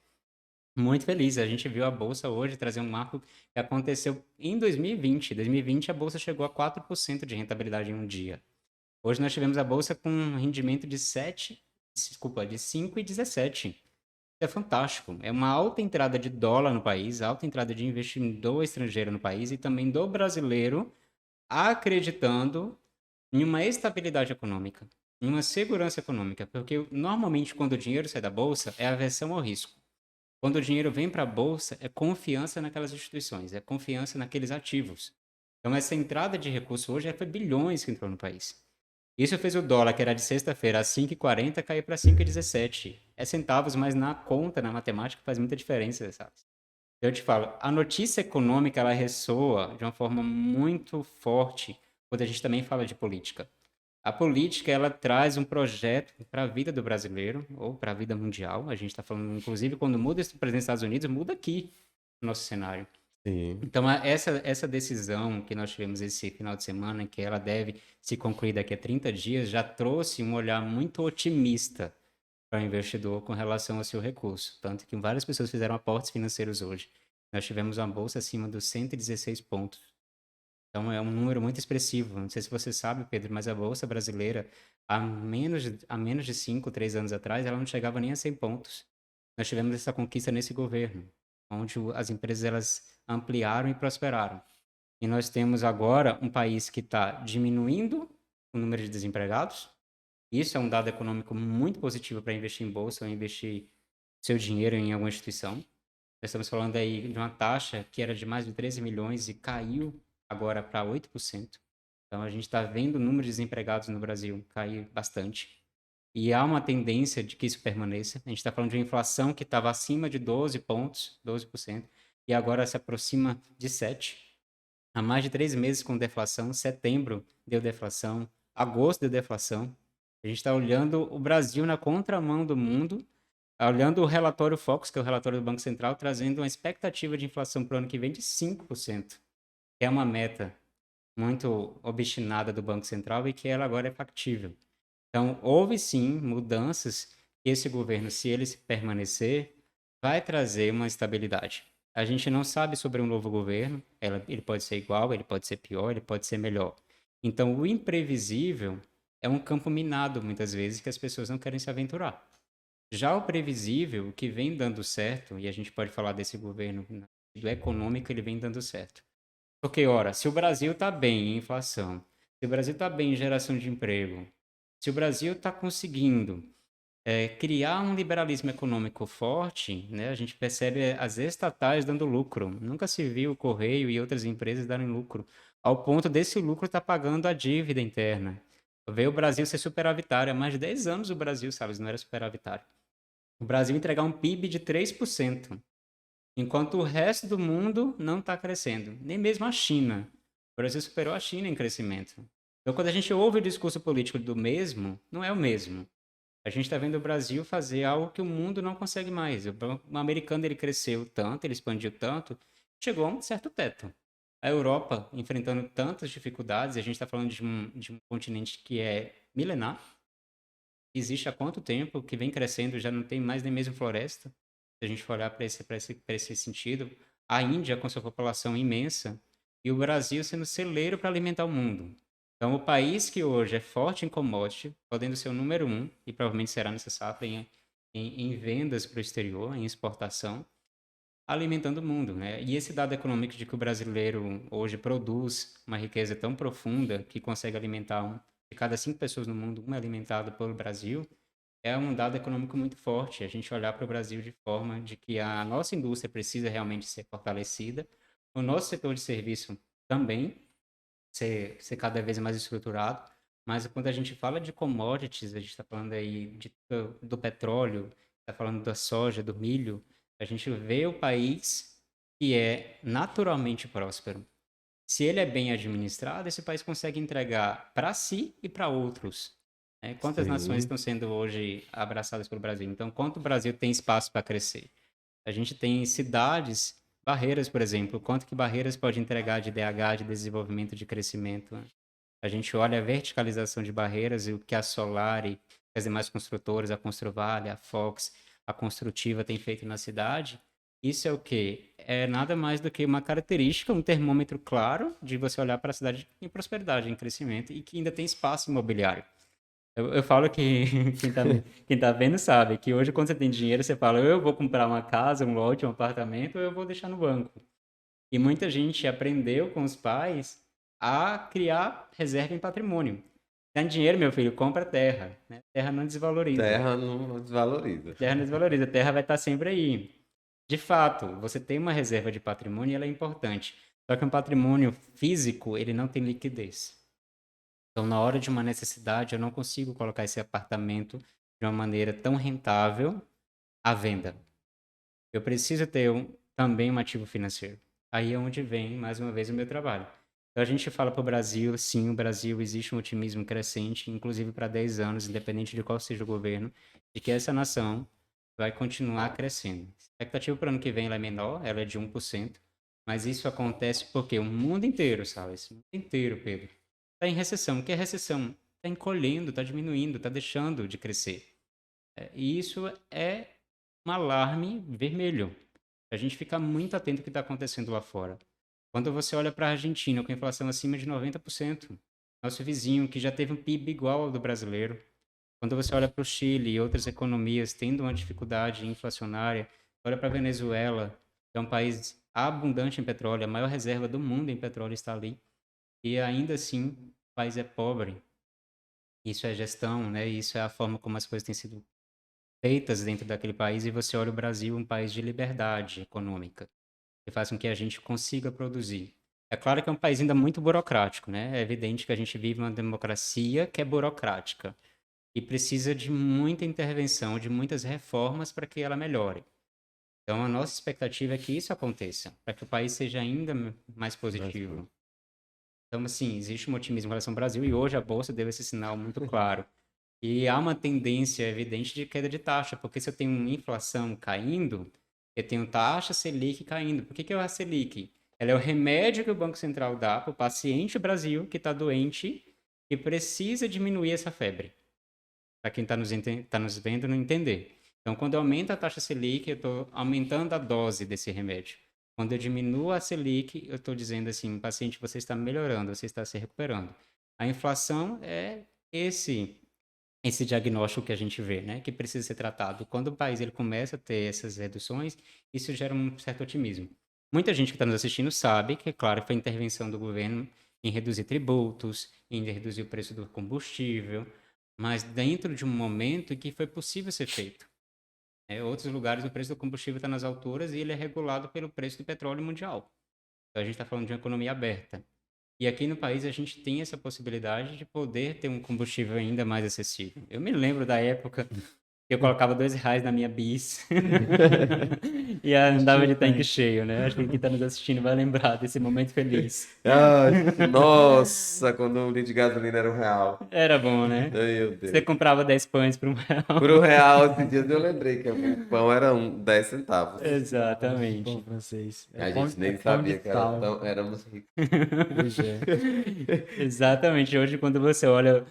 Muito feliz. A gente viu a bolsa hoje trazer um marco que aconteceu em 2020. Em 2020 a bolsa chegou a 4% de rentabilidade em um dia. Hoje nós tivemos a bolsa com um rendimento de 5,17. Isso é fantástico. É uma alta entrada de dólar no país, alta entrada de investimento estrangeiro no país e também do brasileiro acreditando em uma estabilidade econômica, em uma segurança econômica, porque normalmente quando o dinheiro sai da bolsa é aversão ao risco. Quando o dinheiro vem para a bolsa, é confiança naquelas instituições, é confiança naqueles ativos. Então, essa entrada de recurso hoje foi bilhões que entrou no país. Isso fez o dólar, que era de sexta-feira a 5,40, cair para 5,17. É centavos, mas na conta, na matemática, faz muita diferença, sabe? Eu te falo, a notícia econômica, ela ressoa de uma forma muito forte quando a gente também fala de política. A política, ela traz um projeto para a vida do brasileiro, ou para a vida mundial. A gente está falando, inclusive, quando muda esse presidente dos Estados Unidos, muda aqui o nosso cenário. Sim. Então, essa decisão que nós tivemos esse final de semana, que ela deve se concluir daqui a 30 dias, já trouxe um olhar muito otimista para o investidor com relação ao seu recurso. Tanto que várias pessoas fizeram aportes financeiros hoje. Nós tivemos uma bolsa acima dos 116 pontos. Então, é um número muito expressivo. Não sei se você sabe, Pedro, mas a bolsa brasileira, há menos de 5, 3 anos atrás, ela não chegava nem a 100 pontos. Nós tivemos essa conquista nesse governo, onde as empresas elas ampliaram e prosperaram. E nós temos agora um país que está diminuindo o número de desempregados. Isso é um dado econômico muito positivo para investir em bolsa ou investir seu dinheiro em alguma instituição. Nós estamos falando aí de uma taxa que era de mais de 13 milhões e caiu agora para 8%. Então, a gente está vendo o número de desempregados no Brasil cair bastante. E há uma tendência de que isso permaneça. A gente está falando de uma inflação que estava acima de 12 pontos, 12%, e agora se aproxima de 7%. Há mais de 3 meses com deflação. Setembro deu deflação. Agosto deu deflação. A gente está olhando o Brasil na contramão do mundo, olhando o relatório Focus, que é o relatório do Banco Central, trazendo uma expectativa de inflação para o ano que vem de 5%, que é uma meta muito obstinada do Banco Central e que ela agora é factível. Então, houve sim mudanças que esse governo, se ele permanecer, vai trazer uma estabilidade. A gente não sabe sobre um novo governo. Ele pode ser igual, ele pode ser pior, ele pode ser melhor. Então, o imprevisível é um campo minado, muitas vezes, que as pessoas não querem se aventurar. Já o previsível, o que vem dando certo, e a gente pode falar desse governo do econômico, ele vem dando certo. Porque, ora, se o Brasil está bem em inflação, se o Brasil está bem em geração de emprego, se o Brasil está conseguindo criar um liberalismo econômico forte, né, a gente percebe as estatais dando lucro. Nunca se viu o Correio e outras empresas darem lucro, ao ponto desse lucro estar pagando a dívida interna. Ver o Brasil ser superavitário. Há mais de 10 anos o Brasil, sabe, não era superavitário. O Brasil entregar um PIB de 3%, enquanto o resto do mundo não está crescendo, nem mesmo a China. O Brasil superou a China em crescimento. Então, quando a gente ouve o discurso político do mesmo, não é o mesmo. A gente está vendo o Brasil fazer algo que o mundo não consegue mais. O americano ele cresceu tanto, ele expandiu tanto, chegou a um certo teto. A Europa, enfrentando tantas dificuldades, a gente está falando de um continente que é milenar, existe há quanto tempo, que vem crescendo, já não tem mais nem mesmo floresta. Se a gente for olhar para esse sentido, a Índia com sua população imensa e o Brasil sendo celeiro para alimentar o mundo. Então, o país que hoje é forte em commodity, podendo ser o número um, e provavelmente será nessa safra em vendas para o exterior, em exportação, alimentando o mundo, né? E esse dado econômico de que o brasileiro hoje produz uma riqueza tão profunda que consegue alimentar de cada 5 pessoas no mundo, uma é alimentada pelo Brasil, é um dado econômico muito forte. A gente olhar para o Brasil de forma de que a nossa indústria precisa realmente ser fortalecida, o nosso setor de serviço também ser cada vez mais estruturado, mas quando a gente fala de commodities, a gente está falando aí do petróleo, está falando da soja, do milho, a gente vê o país que é naturalmente próspero. Se ele é bem administrado, esse país consegue entregar para si e para outros. Né? Quantas nações Sim. estão sendo hoje abraçadas pelo Brasil? Então, quanto o Brasil tem espaço para crescer? A gente tem cidades, Barreiras, por exemplo, quanto que Barreiras pode entregar de DH, de desenvolvimento, de crescimento? Né? A gente olha a verticalização de Barreiras e o que a Solari, as demais construtoras, a Construvale, a Fox, a Construtiva tem feito na cidade. Isso é o quê? É nada mais do que uma característica, um termômetro claro de você olhar para a cidade em prosperidade, em crescimento e que ainda tem espaço imobiliário. Eu falo que quem tá vendo sabe que hoje, quando você tem dinheiro, você fala, eu vou comprar uma casa, um lote, um apartamento, ou eu vou deixar no banco. E muita gente aprendeu com os pais a criar reserva em patrimônio. Tem dinheiro, meu filho, compra terra. Né? Terra não desvaloriza. Terra não desvaloriza. Terra não desvaloriza. Terra vai estar sempre aí. De fato, você tem uma reserva de patrimônio e ela é importante. Só que um patrimônio físico, ele não tem liquidez. Então, na hora de uma necessidade, eu não consigo colocar esse apartamento de uma maneira tão rentável à venda. Eu preciso ter também um ativo financeiro. Aí é onde vem, mais uma vez, o meu trabalho. Então, a gente fala para o Brasil, sim, o Brasil existe um otimismo crescente, inclusive para 10 anos, independente de qual seja o governo, de que essa nação vai continuar crescendo. A expectativa para o ano que vem ela é menor, ela é de 1%, mas isso acontece porque o mundo inteiro, sabe? Esse mundo inteiro, Pedro, está em recessão. O que é recessão? Está encolhendo, está diminuindo, está deixando de crescer. E isso é um alarme vermelho. A gente fica muito atento ao que está acontecendo lá fora. Quando você olha para a Argentina com inflação acima de 90%, nosso vizinho que já teve um PIB igual ao do brasileiro. Quando você olha para o Chile e outras economias tendo uma dificuldade inflacionária, olha para a Venezuela, que é um país abundante em petróleo, a maior reserva do mundo em petróleo está ali, e ainda assim o país é pobre. Isso é gestão, né? Isso é a forma como as coisas têm sido feitas dentro daquele país, e você olha o Brasil, um país de liberdade econômica, que faz com que a gente consiga produzir. É claro que é um país ainda muito burocrático, né? É evidente que a gente vive uma democracia que é burocrática e precisa de muita intervenção, de muitas reformas para que ela melhore. Então, a nossa expectativa é que isso aconteça, para que o país seja ainda mais positivo. Então, assim, existe um otimismo em relação ao Brasil e hoje a Bolsa deu esse sinal muito claro. E há uma tendência evidente de queda de taxa, porque se eu tenho inflação caindo, eu tenho taxa Selic caindo. Por que é a Selic? Ela é o remédio que o Banco Central dá para o paciente Brasil que está doente e precisa diminuir essa febre. Para quem está nos vendo não entender. Então, quando aumenta a taxa Selic, eu estou aumentando a dose desse remédio. Quando eu diminuo a Selic, eu estou dizendo assim, paciente, você está melhorando, você está se recuperando. A inflação é esse diagnóstico que a gente vê, né, que precisa ser tratado. Quando o país ele começa a ter essas reduções, isso gera um certo otimismo. Muita gente que está nos assistindo sabe que, claro, foi intervenção do governo em reduzir tributos, em reduzir o preço do combustível, mas dentro de um momento em que foi possível ser feito. Outros lugares o preço do combustível está nas alturas e ele é regulado pelo preço do petróleo mundial. Então a gente está falando de uma economia aberta. E aqui no país a gente tem essa possibilidade de poder ter um combustível ainda mais acessível. Eu me lembro da época que eu colocava R$ 2 na minha bis e andava de tanque cheio, né? Acho que quem está nos assistindo vai lembrar desse momento feliz. Ai, nossa, quando o litro de gasolina era R$ 1. Era bom, né? Ai, meu Deus. Você comprava 10 pães por R$ 1. Por R$ 1, esses dias eu lembrei que o pão era 10 centavos. Exatamente. Pão francês. A pão- gente nem pão de sabia que sal. éramos ricos. Pois é. Exatamente. Hoje, quando você olha,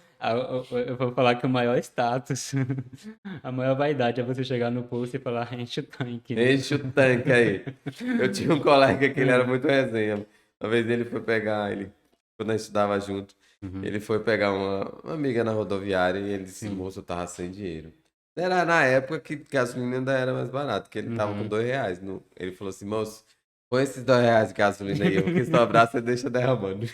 eu vou falar que o maior status, a maior vaidade é você chegar no posto e falar, enche o tanque, né? Enche o tanque aí. Eu tinha um colega que ele era muito resenha. Uma vez ele foi pegar, quando a gente estudava junto, ele foi pegar uma amiga na rodoviária e ele disse, moço, eu tava sem dinheiro. Era na época que gasolina ainda era mais barato, que ele tava com R$ 2. Ele falou assim, moço, põe esses R$ 2 de gasolina aí, o que sobrar você deixa derramando.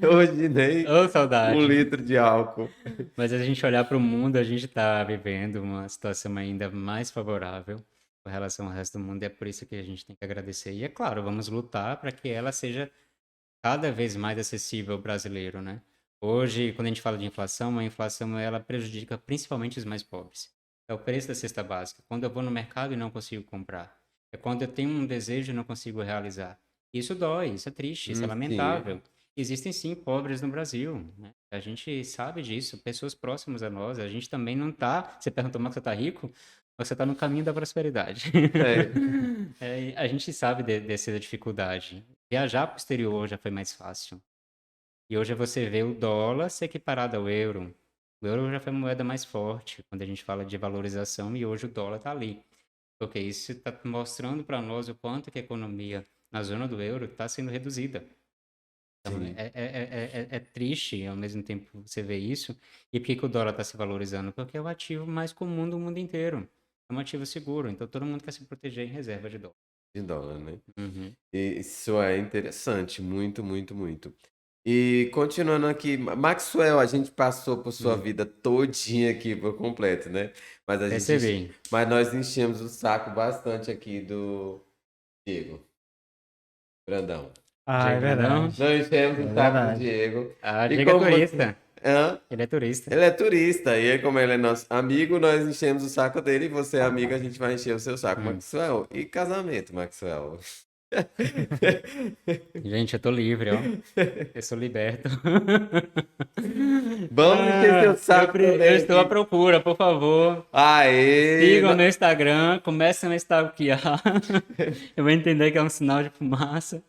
Hoje nem Ô, saudade. 1 litro de álcool. Mas se a gente olhar para o mundo, a gente está vivendo uma situação ainda mais favorável com relação ao resto do mundo. E é por isso que a gente tem que agradecer. E é claro, vamos lutar para que ela seja cada vez mais acessível ao brasileiro, né? Hoje, quando a gente fala de inflação, a inflação ela prejudica principalmente os mais pobres. É o preço da cesta básica. Quando eu vou no mercado e não consigo comprar. É quando eu tenho um desejo e não consigo realizar. Isso dói, isso é triste, isso é Sim. lamentável. Existem sim pobres no Brasil, né? A gente sabe disso, pessoas próximas a nós. A gente também não tá. Você perguntou, mas você tá rico? Você está no caminho da prosperidade. A gente sabe dessa dificuldade. Viajar para o exterior já foi mais fácil. E hoje você vê o dólar ser equiparado ao euro. O euro já foi uma moeda mais forte quando a gente fala de valorização e hoje o dólar está ali. Porque isso está mostrando para nós o quanto que a economia na zona do euro está sendo reduzida. Então, Sim. é triste ao mesmo tempo você ver isso. E por que o dólar está se valorizando? Porque é o ativo mais comum do mundo inteiro. É um ativo seguro. Então todo mundo quer se proteger em reserva de dólar. De dólar, né? Uhum. E isso é interessante, muito, muito, muito. E continuando aqui, Maxwell, a gente passou por sua vida todinha aqui por completo, né? Percebi. Mas nós enchemos o saco bastante aqui do Diego Brandão. Ah, é Diego Brandão? verdade. Nós enchemos o É saco do verdade. Diego. Ah, E Diego é como turista. Hã? Ele é turista. Ele é turista, e aí, como ele é nosso amigo, nós enchemos o saco dele, e você é amigo, a gente vai encher o seu saco, Maxwell. E casamento, Maxwell? Gente, eu tô livre, ó. Eu sou liberto. Vamos encher seu saco eu também estou à aqui. procura, por favor. Aê! Sigam meu Instagram, comecem a me stalkear. Eu vou entender que é um sinal de fumaça.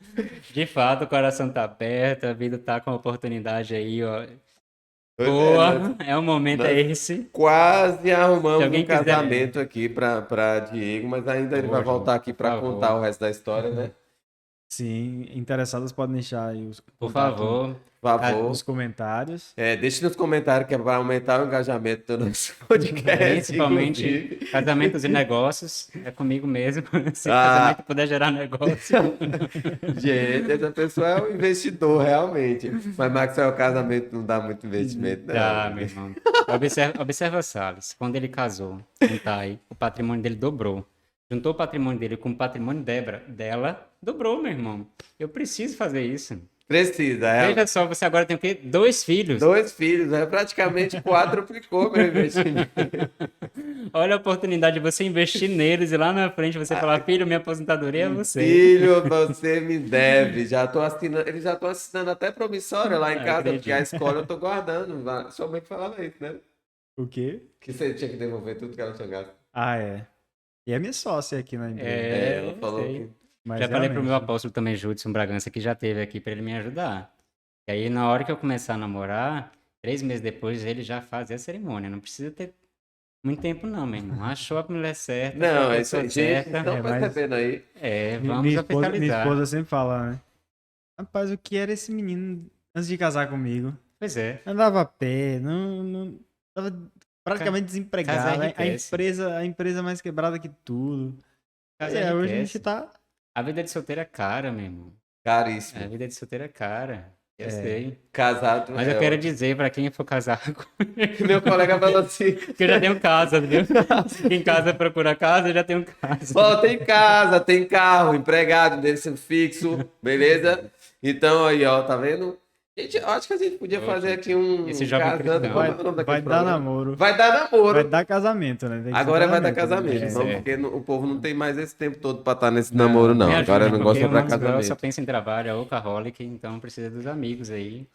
De fato, o coração tá aberto, a vida tá com a oportunidade aí, ó. Boa, o momento é esse. Quase arrumamos alguém um quiser- casamento aqui pra Diego, mas ainda ele vai Boa, voltar gente, aqui por pra favor. contar o resto da história, né? Sim, interessadas podem deixar aí os Por contatos favor. Por favor. nos comentários. Deixe nos comentários que é para aumentar o engajamento do nosso podcast. Principalmente inclusive. casamentos e negócios. É comigo mesmo. Se Ah. casamento puder gerar negócio. Gente, essa pessoa é um investidor, realmente. Mas, Maxwell, o casamento não dá muito investimento, não. Tá, meu irmão. Observa Salles. Quando ele casou com Thay, o patrimônio dele dobrou. Juntou o patrimônio dele com o patrimônio dela, dobrou, meu irmão. Eu preciso fazer isso. Precisa, é. Veja só, você agora tem o quê? 2 filhos. 2 filhos, praticamente quadruplicou meu investimento. Olha a oportunidade de você investir neles e lá na frente você falar, filho, minha aposentadoria é você. Filho, você me deve. Já tô assinando, eles já estão assinando até promissória lá em casa, Acredito. porque a escola eu tô guardando. Sua mãe que falava isso, né? O quê? Que você tinha que devolver tudo que ela tinha gasto. Ah, é. E é minha sócia aqui na empresa. Ela falou sei. que. Mas Já falei pro realmente, meu apóstolo também, Judson Bragança, que já teve aqui para ele me ajudar. E aí, na hora que eu começar a namorar, 3 meses depois, ele já faz a cerimônia. Não precisa ter Muito tempo não, meu irmão. Achou a mulher certa, achou Não, a é isso pessoa aí. Gente, certa. estão É, mas- percebendo aí? Vamos Minha oficializar. esposa sempre fala, né? Rapaz, o que era esse menino antes de casar comigo? Pois é, Andava a pé, tava ca- praticamente casa desempregado. enriquece. A empresa mais quebrada que tudo. E Casa hoje a gente enriquece. tá. A vida de solteiro é cara, meu irmão. A Caríssimo. vida de solteiro é cara. Eu É, sei. Casado Mas eu é quero ótimo. dizer pra quem for casar comigo Meu colega falou assim: que eu já tenho casa, viu? Quem casa procura casa, eu já tenho casa. Ó, tem casa, tem carro, empregado, endereço fixo, beleza? Então aí, ó, tá vendo? Gente, eu acho que a gente podia Ô, fazer gente, aqui um esse jovem casando. Como cristão. é o nome daquele vai dar programa? namoro. Vai dar Vai namoro. dar casamento, né? Tem que ser Agora vai dar casamento, né? casamento, É, não, certo. porque o povo não tem mais esse tempo todo pra estar nesse Não, namoro, não. Me Agora ajude, não porque gosta o pra Max Bell só casamento. pensa em trabalho, é workaholic, então precisa dos amigos aí,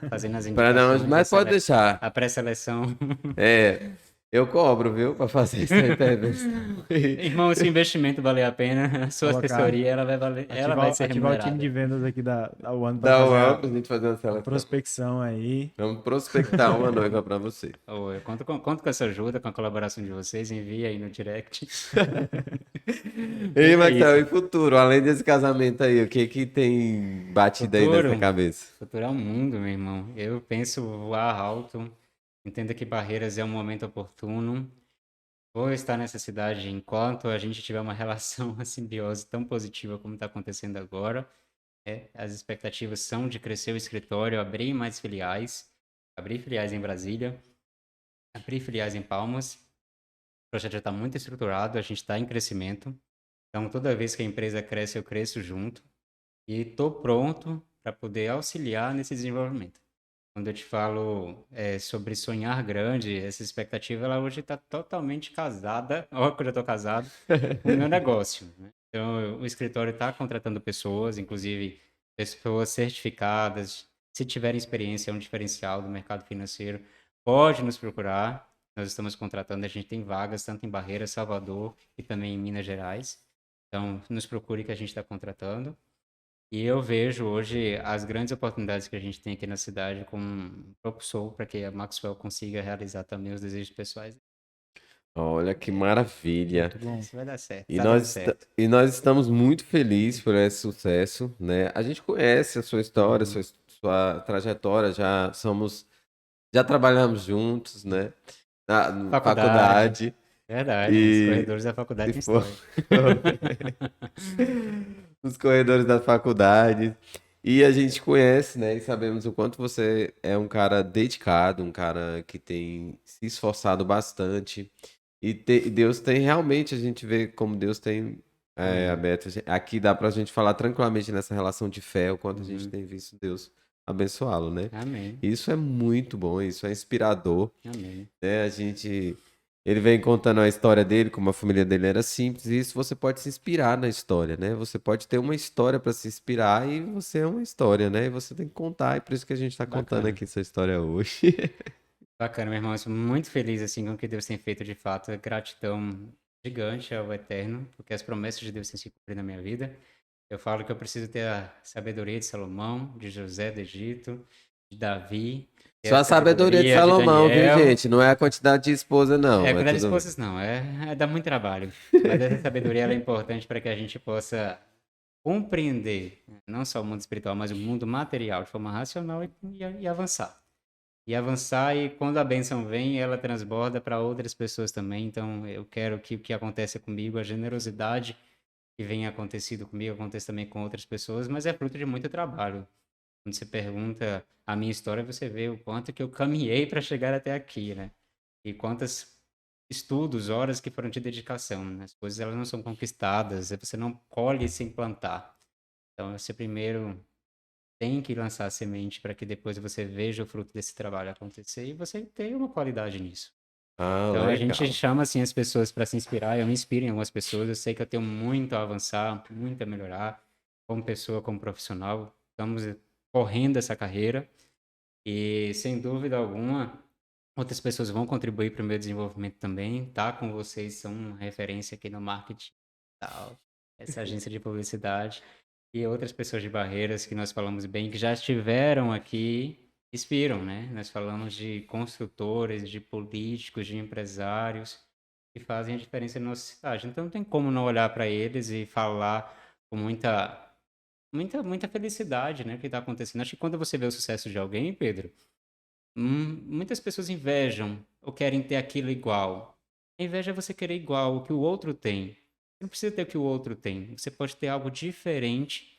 fazendo as Pra não, indicações, mas pode deixar. a pré-seleção. É, eu cobro, viu, pra fazer essa intervenção. Irmão, se o investimento valer a pena, a sua Colocar- assessoria, ela vai ser Ativar o time de remunerada. vendas aqui da One pra Dá um fazer ano pra gente fazer uma a seleção. prospecção aí. Vamos prospectar uma noiva pra você. Ô, eu conto com essa ajuda, com a colaboração de vocês, envia aí no direct. Ei, É Marcelo, isso. e futuro? Além desse casamento aí, o que que tem batido aí nessa Futuro, cabeça? futuro é o mundo, meu irmão. Eu penso voar alto, entenda que Barreiras é um momento oportuno. Vou estar nessa cidade enquanto a gente tiver uma relação, uma simbiose tão positiva como está acontecendo agora. As expectativas são de crescer o escritório, abrir mais filiais, abrir filiais em Brasília, abrir filiais em Palmas. O projeto já está muito estruturado, a gente está em crescimento. Então, toda vez que a empresa cresce, eu cresço junto. E estou pronto para poder auxiliar nesse desenvolvimento. Quando eu te falo sobre sonhar grande, essa expectativa, ela hoje está totalmente casada, ó, que eu já estou casado, com o meu negócio, né? Então, o escritório está contratando pessoas, inclusive pessoas certificadas. Se tiverem experiência, é um diferencial do mercado financeiro, pode nos procurar. Nós estamos contratando, a gente tem vagas tanto em Barreiras, Salvador e também em Minas Gerais. Então, nos procure que a gente está contratando. E eu vejo hoje as grandes oportunidades que a gente tem aqui na cidade como um propulsor para que a Maxwell consiga realizar também os desejos pessoais. Olha que maravilha. Muito bom. Isso vai dar certo, E tá dando nós, certo. e nós estamos muito felizes por esse sucesso, né? A gente conhece a sua história, sua trajetória, já trabalhamos juntos, né? Na Faculdade, faculdade. verdade, os E, corredores da faculdade e têm foi história. nos corredores da faculdade. E a gente conhece, né? E sabemos o quanto você é um cara dedicado, um cara que tem se esforçado bastante. E Deus tem realmente, a gente vê como Deus tem Amém. aberto. Aqui dá pra gente falar tranquilamente nessa relação de fé, o quanto a gente Uhum. tem visto Deus abençoá-lo, né? Amém. Isso é muito bom, isso é inspirador, Amém. né? Ele vem contando a história dele, como a família dele era simples, e isso você pode se inspirar na história, né? Você pode ter uma história para se inspirar e você é uma história, né? E você tem que contar, e por isso que a gente está contando Bacana. aqui essa história hoje. Bacana, meu irmão. Eu sou muito feliz assim com o que Deus tem feito de fato. Gratidão gigante ao Eterno, porque as promessas de Deus têm se cumprido na minha vida. Eu falo que eu preciso ter a sabedoria de Salomão, de José do Egito, de Davi, ter Só a a sabedoria de sabedoria de Salomão, viu, Daniel. gente? Não é a quantidade de esposa, não. É Cuidar de tudo. esposas não, dá muito trabalho. Mas essa sabedoria ela é importante para que a gente possa compreender, né, não só o mundo espiritual, mas o mundo material de forma racional e avançar. E avançar, e quando a bênção vem, ela transborda para outras pessoas também. Então, eu quero que o que acontece comigo, a generosidade que vem acontecido comigo, aconteça também com outras pessoas, mas é fruto de muito trabalho. Quando você pergunta a minha história, você vê o quanto que eu caminhei para chegar até aqui, né? E quantos estudos, horas que foram de dedicação, né? As coisas elas não são conquistadas, você não colhe sem plantar. Então, você primeiro tem que lançar a semente para que depois você veja o fruto desse trabalho acontecer e você tenha uma qualidade nisso. Ah, Então a gente legal. chama assim as pessoas para se inspirar, eu me inspiro em algumas pessoas, eu sei que eu tenho muito a avançar, muito a melhorar como pessoa, como profissional. Estamos correndo essa carreira e sem dúvida alguma outras pessoas vão contribuir para o meu desenvolvimento também. Tá com vocês são uma referência aqui no marketing, tal, essa agência de publicidade e outras pessoas de Barreiras que nós falamos bem, que já estiveram aqui inspiram, né? Nós falamos de construtores, de políticos, de empresários que fazem a diferença na nossa cidade. Então não tem como não olhar para eles e falar com muita felicidade, né? O que está acontecendo. Acho que quando você vê o sucesso de alguém, Pedro, muitas pessoas invejam ou querem ter aquilo igual. A inveja é você querer igual o que o outro tem. Você não precisa ter o que o outro tem. Você pode ter algo diferente,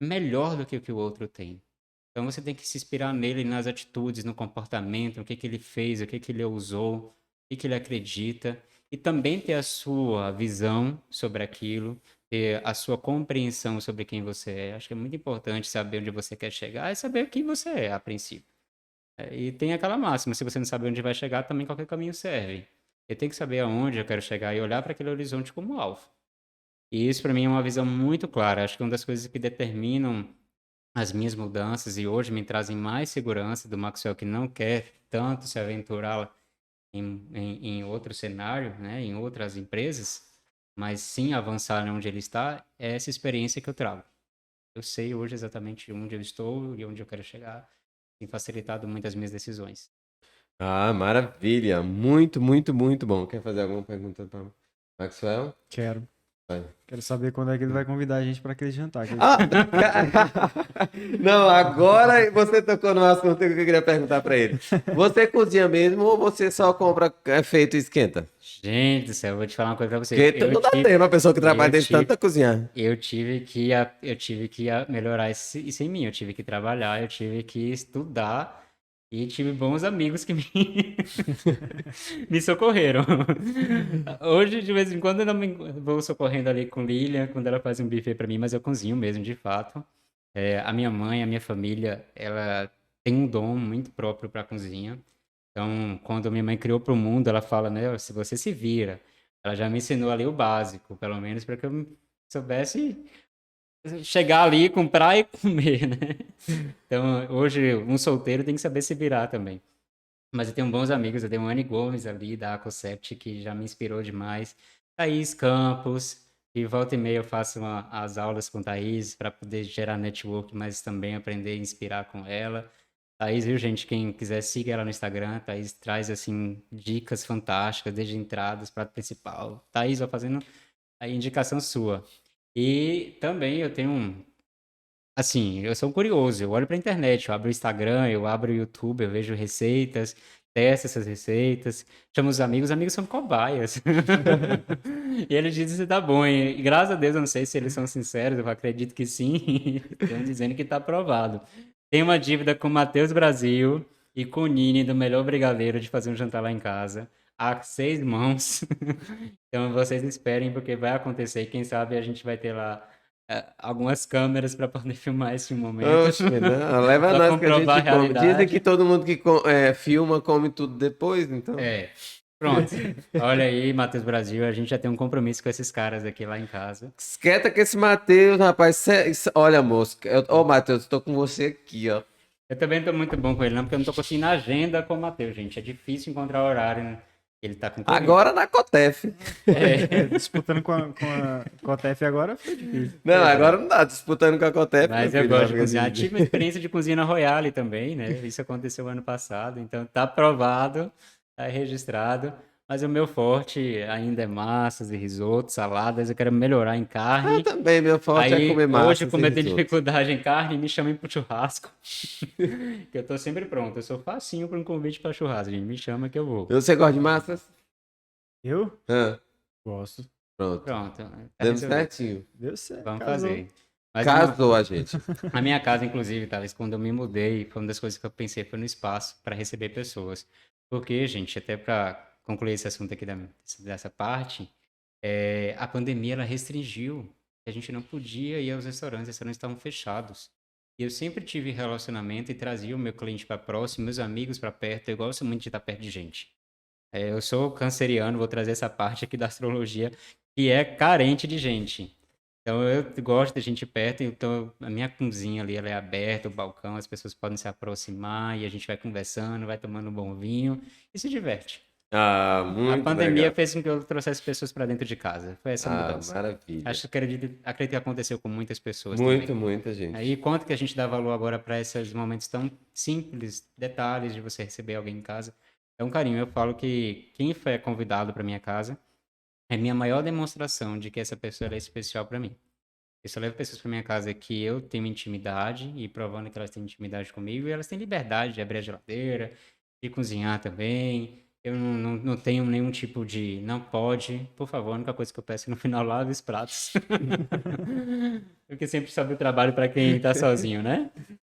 melhor do que o que o outro tem. Então você tem que se inspirar nele, nas atitudes, no comportamento, no que ele fez, o que ele usou, o que ele acredita, e também ter a sua visão sobre aquilo, ter a sua compreensão sobre quem você é. Acho que é muito importante saber onde você quer chegar e saber quem você é, a princípio. E tem aquela máxima, se você não sabe onde vai chegar, também qualquer caminho serve. Eu tenho que saber aonde eu quero chegar e olhar para aquele horizonte como alvo. E isso para mim é uma visão muito clara. Acho que uma das coisas que determinam as minhas mudanças e hoje me trazem mais segurança do Maxwell que não quer tanto se aventurar em outro cenário, né, em outras empresas, mas sim avançar onde ele está, é essa experiência que eu trago. Eu sei hoje exatamente onde eu estou e onde eu quero chegar, tem facilitado muito as minhas decisões. Ah, maravilha. Muito, muito, muito bom. Quer fazer alguma pergunta para Maxwell? Quero. Vai. Quero saber quando é que ele vai convidar a gente para aquele jantar. Ah, não, agora você tocou no assunto que eu queria perguntar para ele. Você cozinha mesmo ou você só compra feito e esquenta? Gente do céu, eu vou te falar uma coisa pra você. Porque não dá tempo uma pessoa que trabalha desse tanto a cozinhar. Eu tive que melhorar isso em mim. Eu tive que trabalhar, eu tive que estudar e tive bons amigos que me, me socorreram. Hoje, de vez em quando, eu não me vou socorrendo ali com Lilian, quando ela faz um buffet pra mim, mas eu cozinho mesmo, de fato. A minha mãe, a minha família, ela tem um dom muito próprio para cozinha. Então, quando minha mãe criou para o mundo, ela fala, né, se você se vira. Ela já me ensinou ali o básico, pelo menos para que eu soubesse chegar ali, comprar e comer, né? Então, hoje, um solteiro tem que saber se virar também. Mas eu tenho bons amigos, eu tenho a Anne Gomes ali da Acocept, que já me inspirou demais. Thaís Campos, e volta e meia eu faço as aulas com Thaís para poder gerar network, mas também aprender a inspirar com ela. Thaís, viu, gente? Quem quiser, siga ela no Instagram. Thaís traz, assim, dicas fantásticas, desde entradas, prato principal. Thaís, vai fazendo a indicação sua. E também eu tenho assim, eu sou um curioso, eu olho pra internet, eu abro o Instagram, eu abro o YouTube, eu vejo receitas, testo essas receitas, chamo os amigos são cobaias. E eles dizem se tá bom, e graças a Deus, eu não sei se eles são sinceros, eu acredito que sim, estão dizendo que tá aprovado. Tem uma dívida com o Matheus Brasil e com o Nini do Melhor Brigadeiro de fazer um jantar lá em casa, a 6 mãos. Então vocês esperem, porque vai acontecer, quem sabe a gente vai ter lá algumas câmeras para poder filmar esse momento. Oxe, não, leva Pra nós que a comprovar a gente come. Dizem realidade. que todo mundo que filma come tudo depois, então. Pronto. Olha aí, Matheus Brasil, a gente já tem um compromisso com esses caras aqui lá em casa. Esquenta que esse Matheus, rapaz. Olha, moço. Ô, Matheus, tô com você aqui, ó. Eu também tô muito bom com ele, não, porque eu não tô conseguindo agenda com o Matheus, gente. É difícil encontrar horário, né? Ele tá com Covid. Agora na Cotef. Disputando com a TF agora foi difícil. Não, agora não dá. Disputando com a Cotef. Mas meu eu filho, gosto de vai cozinhar. ficar Tive uma experiência de cozinha na Royale também, né? Isso aconteceu ano passado, então tá aprovado, tá registrado. Mas o meu forte ainda é massas e risotos, saladas. Eu quero melhorar em carne. também, meu forte é Aí, comer massa. hoje, como eu tenho dificuldade em carne, me chamem pro churrasco. Que eu tô sempre pronto. Eu sou facinho para um convite para churrasco, gente. Me chama que eu vou. Você gosta de massas? Eu? Ah, Gosto. pronto. Pronto. Tá Demos resolvido. certinho. Deu certo. Vamos casou. fazer. Mas Casou a gente. a minha casa, inclusive, Thales, quando eu me mudei, foi uma das coisas que eu pensei foi no espaço para receber pessoas. Porque, gente, até para concluir esse assunto aqui dessa parte, a pandemia ela restringiu. A gente não podia ir aos restaurantes, os restaurantes estavam fechados. E eu sempre tive relacionamento e trazia o meu cliente para próximo, meus amigos para perto. Eu gosto muito de estar perto de gente. Eu sou canceriano, vou trazer essa parte aqui da astrologia, que é carente de gente. Então eu gosto de gente perto, então a minha cozinha ali ela é aberta, o balcão, as pessoas podem se aproximar e a gente vai conversando, vai tomando um bom vinho e se diverte. Ah, muito A pandemia legal. fez com que eu trouxesse pessoas para dentro de casa. Foi essa Ah, mudança. maravilha. Acredito que aconteceu com muitas pessoas Muito, também. muita gente. Aí quanto que a gente dá valor agora para esses momentos tão simples, detalhes de você receber alguém em casa. É um carinho. Eu falo que quem foi convidado para minha casa é minha maior demonstração de que essa pessoa ela é especial para mim. Eu só levo pessoas para minha casa que eu tenho intimidade e provando que elas têm intimidade comigo e elas têm liberdade de abrir a geladeira, de cozinhar também. Eu não tenho nenhum tipo de não pode, por favor, a única coisa que eu peço é no final lave os pratos. Porque sempre sobe o trabalho para quem tá sozinho, né?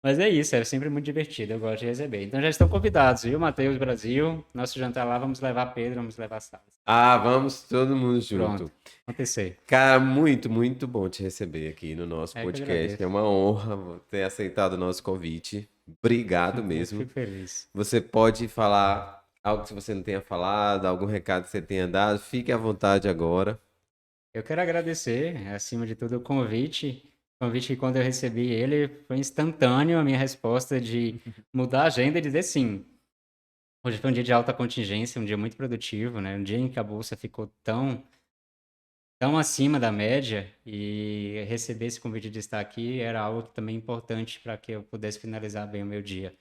Mas é isso, é sempre muito divertido, eu gosto de receber. Então já estão convidados, viu, Matheus Brasil? Nosso jantar lá, vamos levar Pedro, vamos levar Salles. Ah, vamos todo mundo junto. Pronto, acontecer. Cara, muito, muito bom te receber aqui no nosso É que eu podcast. agradeço. É uma honra ter aceitado o nosso convite. Obrigado Eu mesmo. fico feliz. Você pode falar algo que você não tenha falado, algum recado que você tenha dado, fique à vontade agora. Eu quero agradecer, acima de tudo, o convite. O convite que quando eu recebi ele foi instantâneo a minha resposta de mudar a agenda e dizer sim. Hoje foi um dia de alta contingência, um dia muito produtivo, né? Um dia em que a bolsa ficou tão acima da média e receber esse convite de estar aqui era algo também importante para que eu pudesse finalizar bem o meu dia.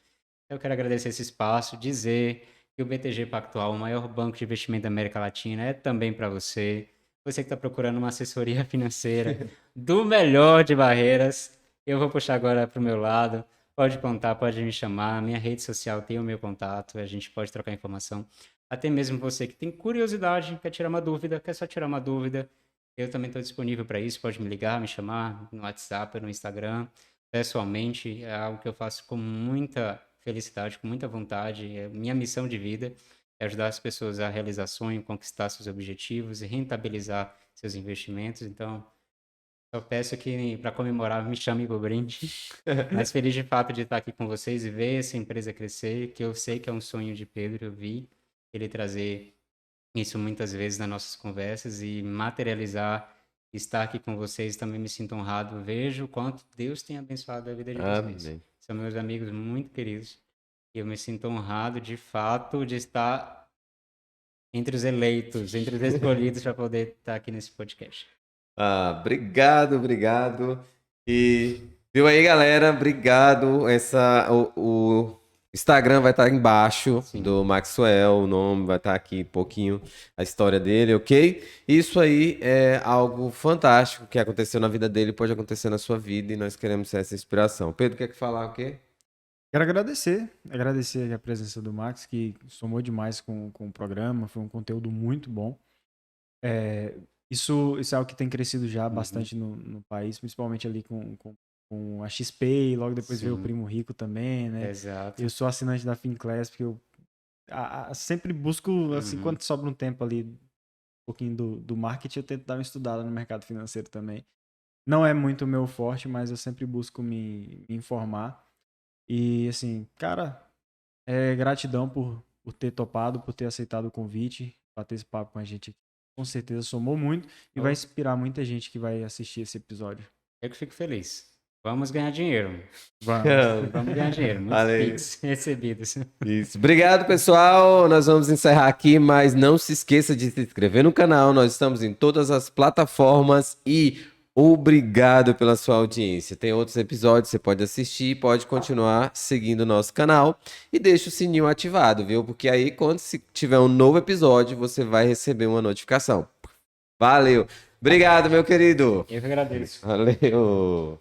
Eu quero agradecer esse espaço, dizer que o BTG Pactual, o maior banco de investimento da América Latina, é também para você. Você que está procurando uma assessoria financeira do melhor de Barreiras, eu vou puxar agora para o meu lado. Pode contar, pode me chamar. Minha rede social tem o meu contato, a gente pode trocar informação. Até mesmo você que tem curiosidade, quer tirar uma dúvida, quer só tirar uma dúvida, eu também estou disponível para isso. Pode me ligar, me chamar no WhatsApp, no Instagram. Pessoalmente, é algo que eu faço com muita felicidade, com muita vontade. É minha missão de vida é ajudar as pessoas a realizar sonho, conquistar seus objetivos e rentabilizar seus investimentos. Então, eu peço que para comemorar me chame para o brinde. Mas feliz de fato de estar aqui com vocês e ver essa empresa crescer, que eu sei que é um sonho de Pedro. Eu vi ele trazer isso muitas vezes nas nossas conversas e materializar, estar aqui com vocês também me sinto honrado. Vejo o quanto Deus tem abençoado a vida de vocês. Amém. São meus amigos muito queridos e eu me sinto honrado de fato de estar entre os eleitos, entre os escolhidos para poder estar aqui nesse podcast. Ah, obrigado, obrigado. E viu aí, galera? Obrigado. O Instagram vai estar embaixo Sim. do Maxwell, o nome vai estar aqui um pouquinho a história dele, ok? Isso aí é algo fantástico que aconteceu na vida dele, pode acontecer na sua vida e nós queremos ser essa inspiração. Pedro, quer falar o quê? Quero agradecer a presença do Max, que somou demais com o programa, foi um conteúdo muito bom. Isso é algo que tem crescido já bastante no país, principalmente ali com a XP, e logo depois veio o Sim. Primo Rico também, né? Exato. Eu sou assinante da Finclass, porque eu sempre busco, assim, quando sobra um tempo ali, um pouquinho do marketing, eu tento dar uma estudada no mercado financeiro também. Não é muito o meu forte, mas eu sempre busco me informar. E, assim, cara, gratidão por ter topado, por ter aceitado o convite, bater esse papo com a gente aqui. Com certeza somou muito e vai inspirar muita gente que vai assistir esse episódio. Eu que fico feliz. Vamos ganhar dinheiro. Vamos. Vamos ganhar dinheiro. Muitos Valeu. Pix recebidos. Isso. Obrigado, pessoal. Nós vamos encerrar aqui, mas não se esqueça de se inscrever no canal. Nós estamos em todas as plataformas e obrigado pela sua audiência. Tem outros episódios, você pode assistir, pode continuar seguindo o nosso canal e deixa o sininho ativado, viu? Porque aí, quando tiver um novo episódio, você vai receber uma notificação. Valeu. Obrigado, meu querido. Eu que agradeço. Valeu.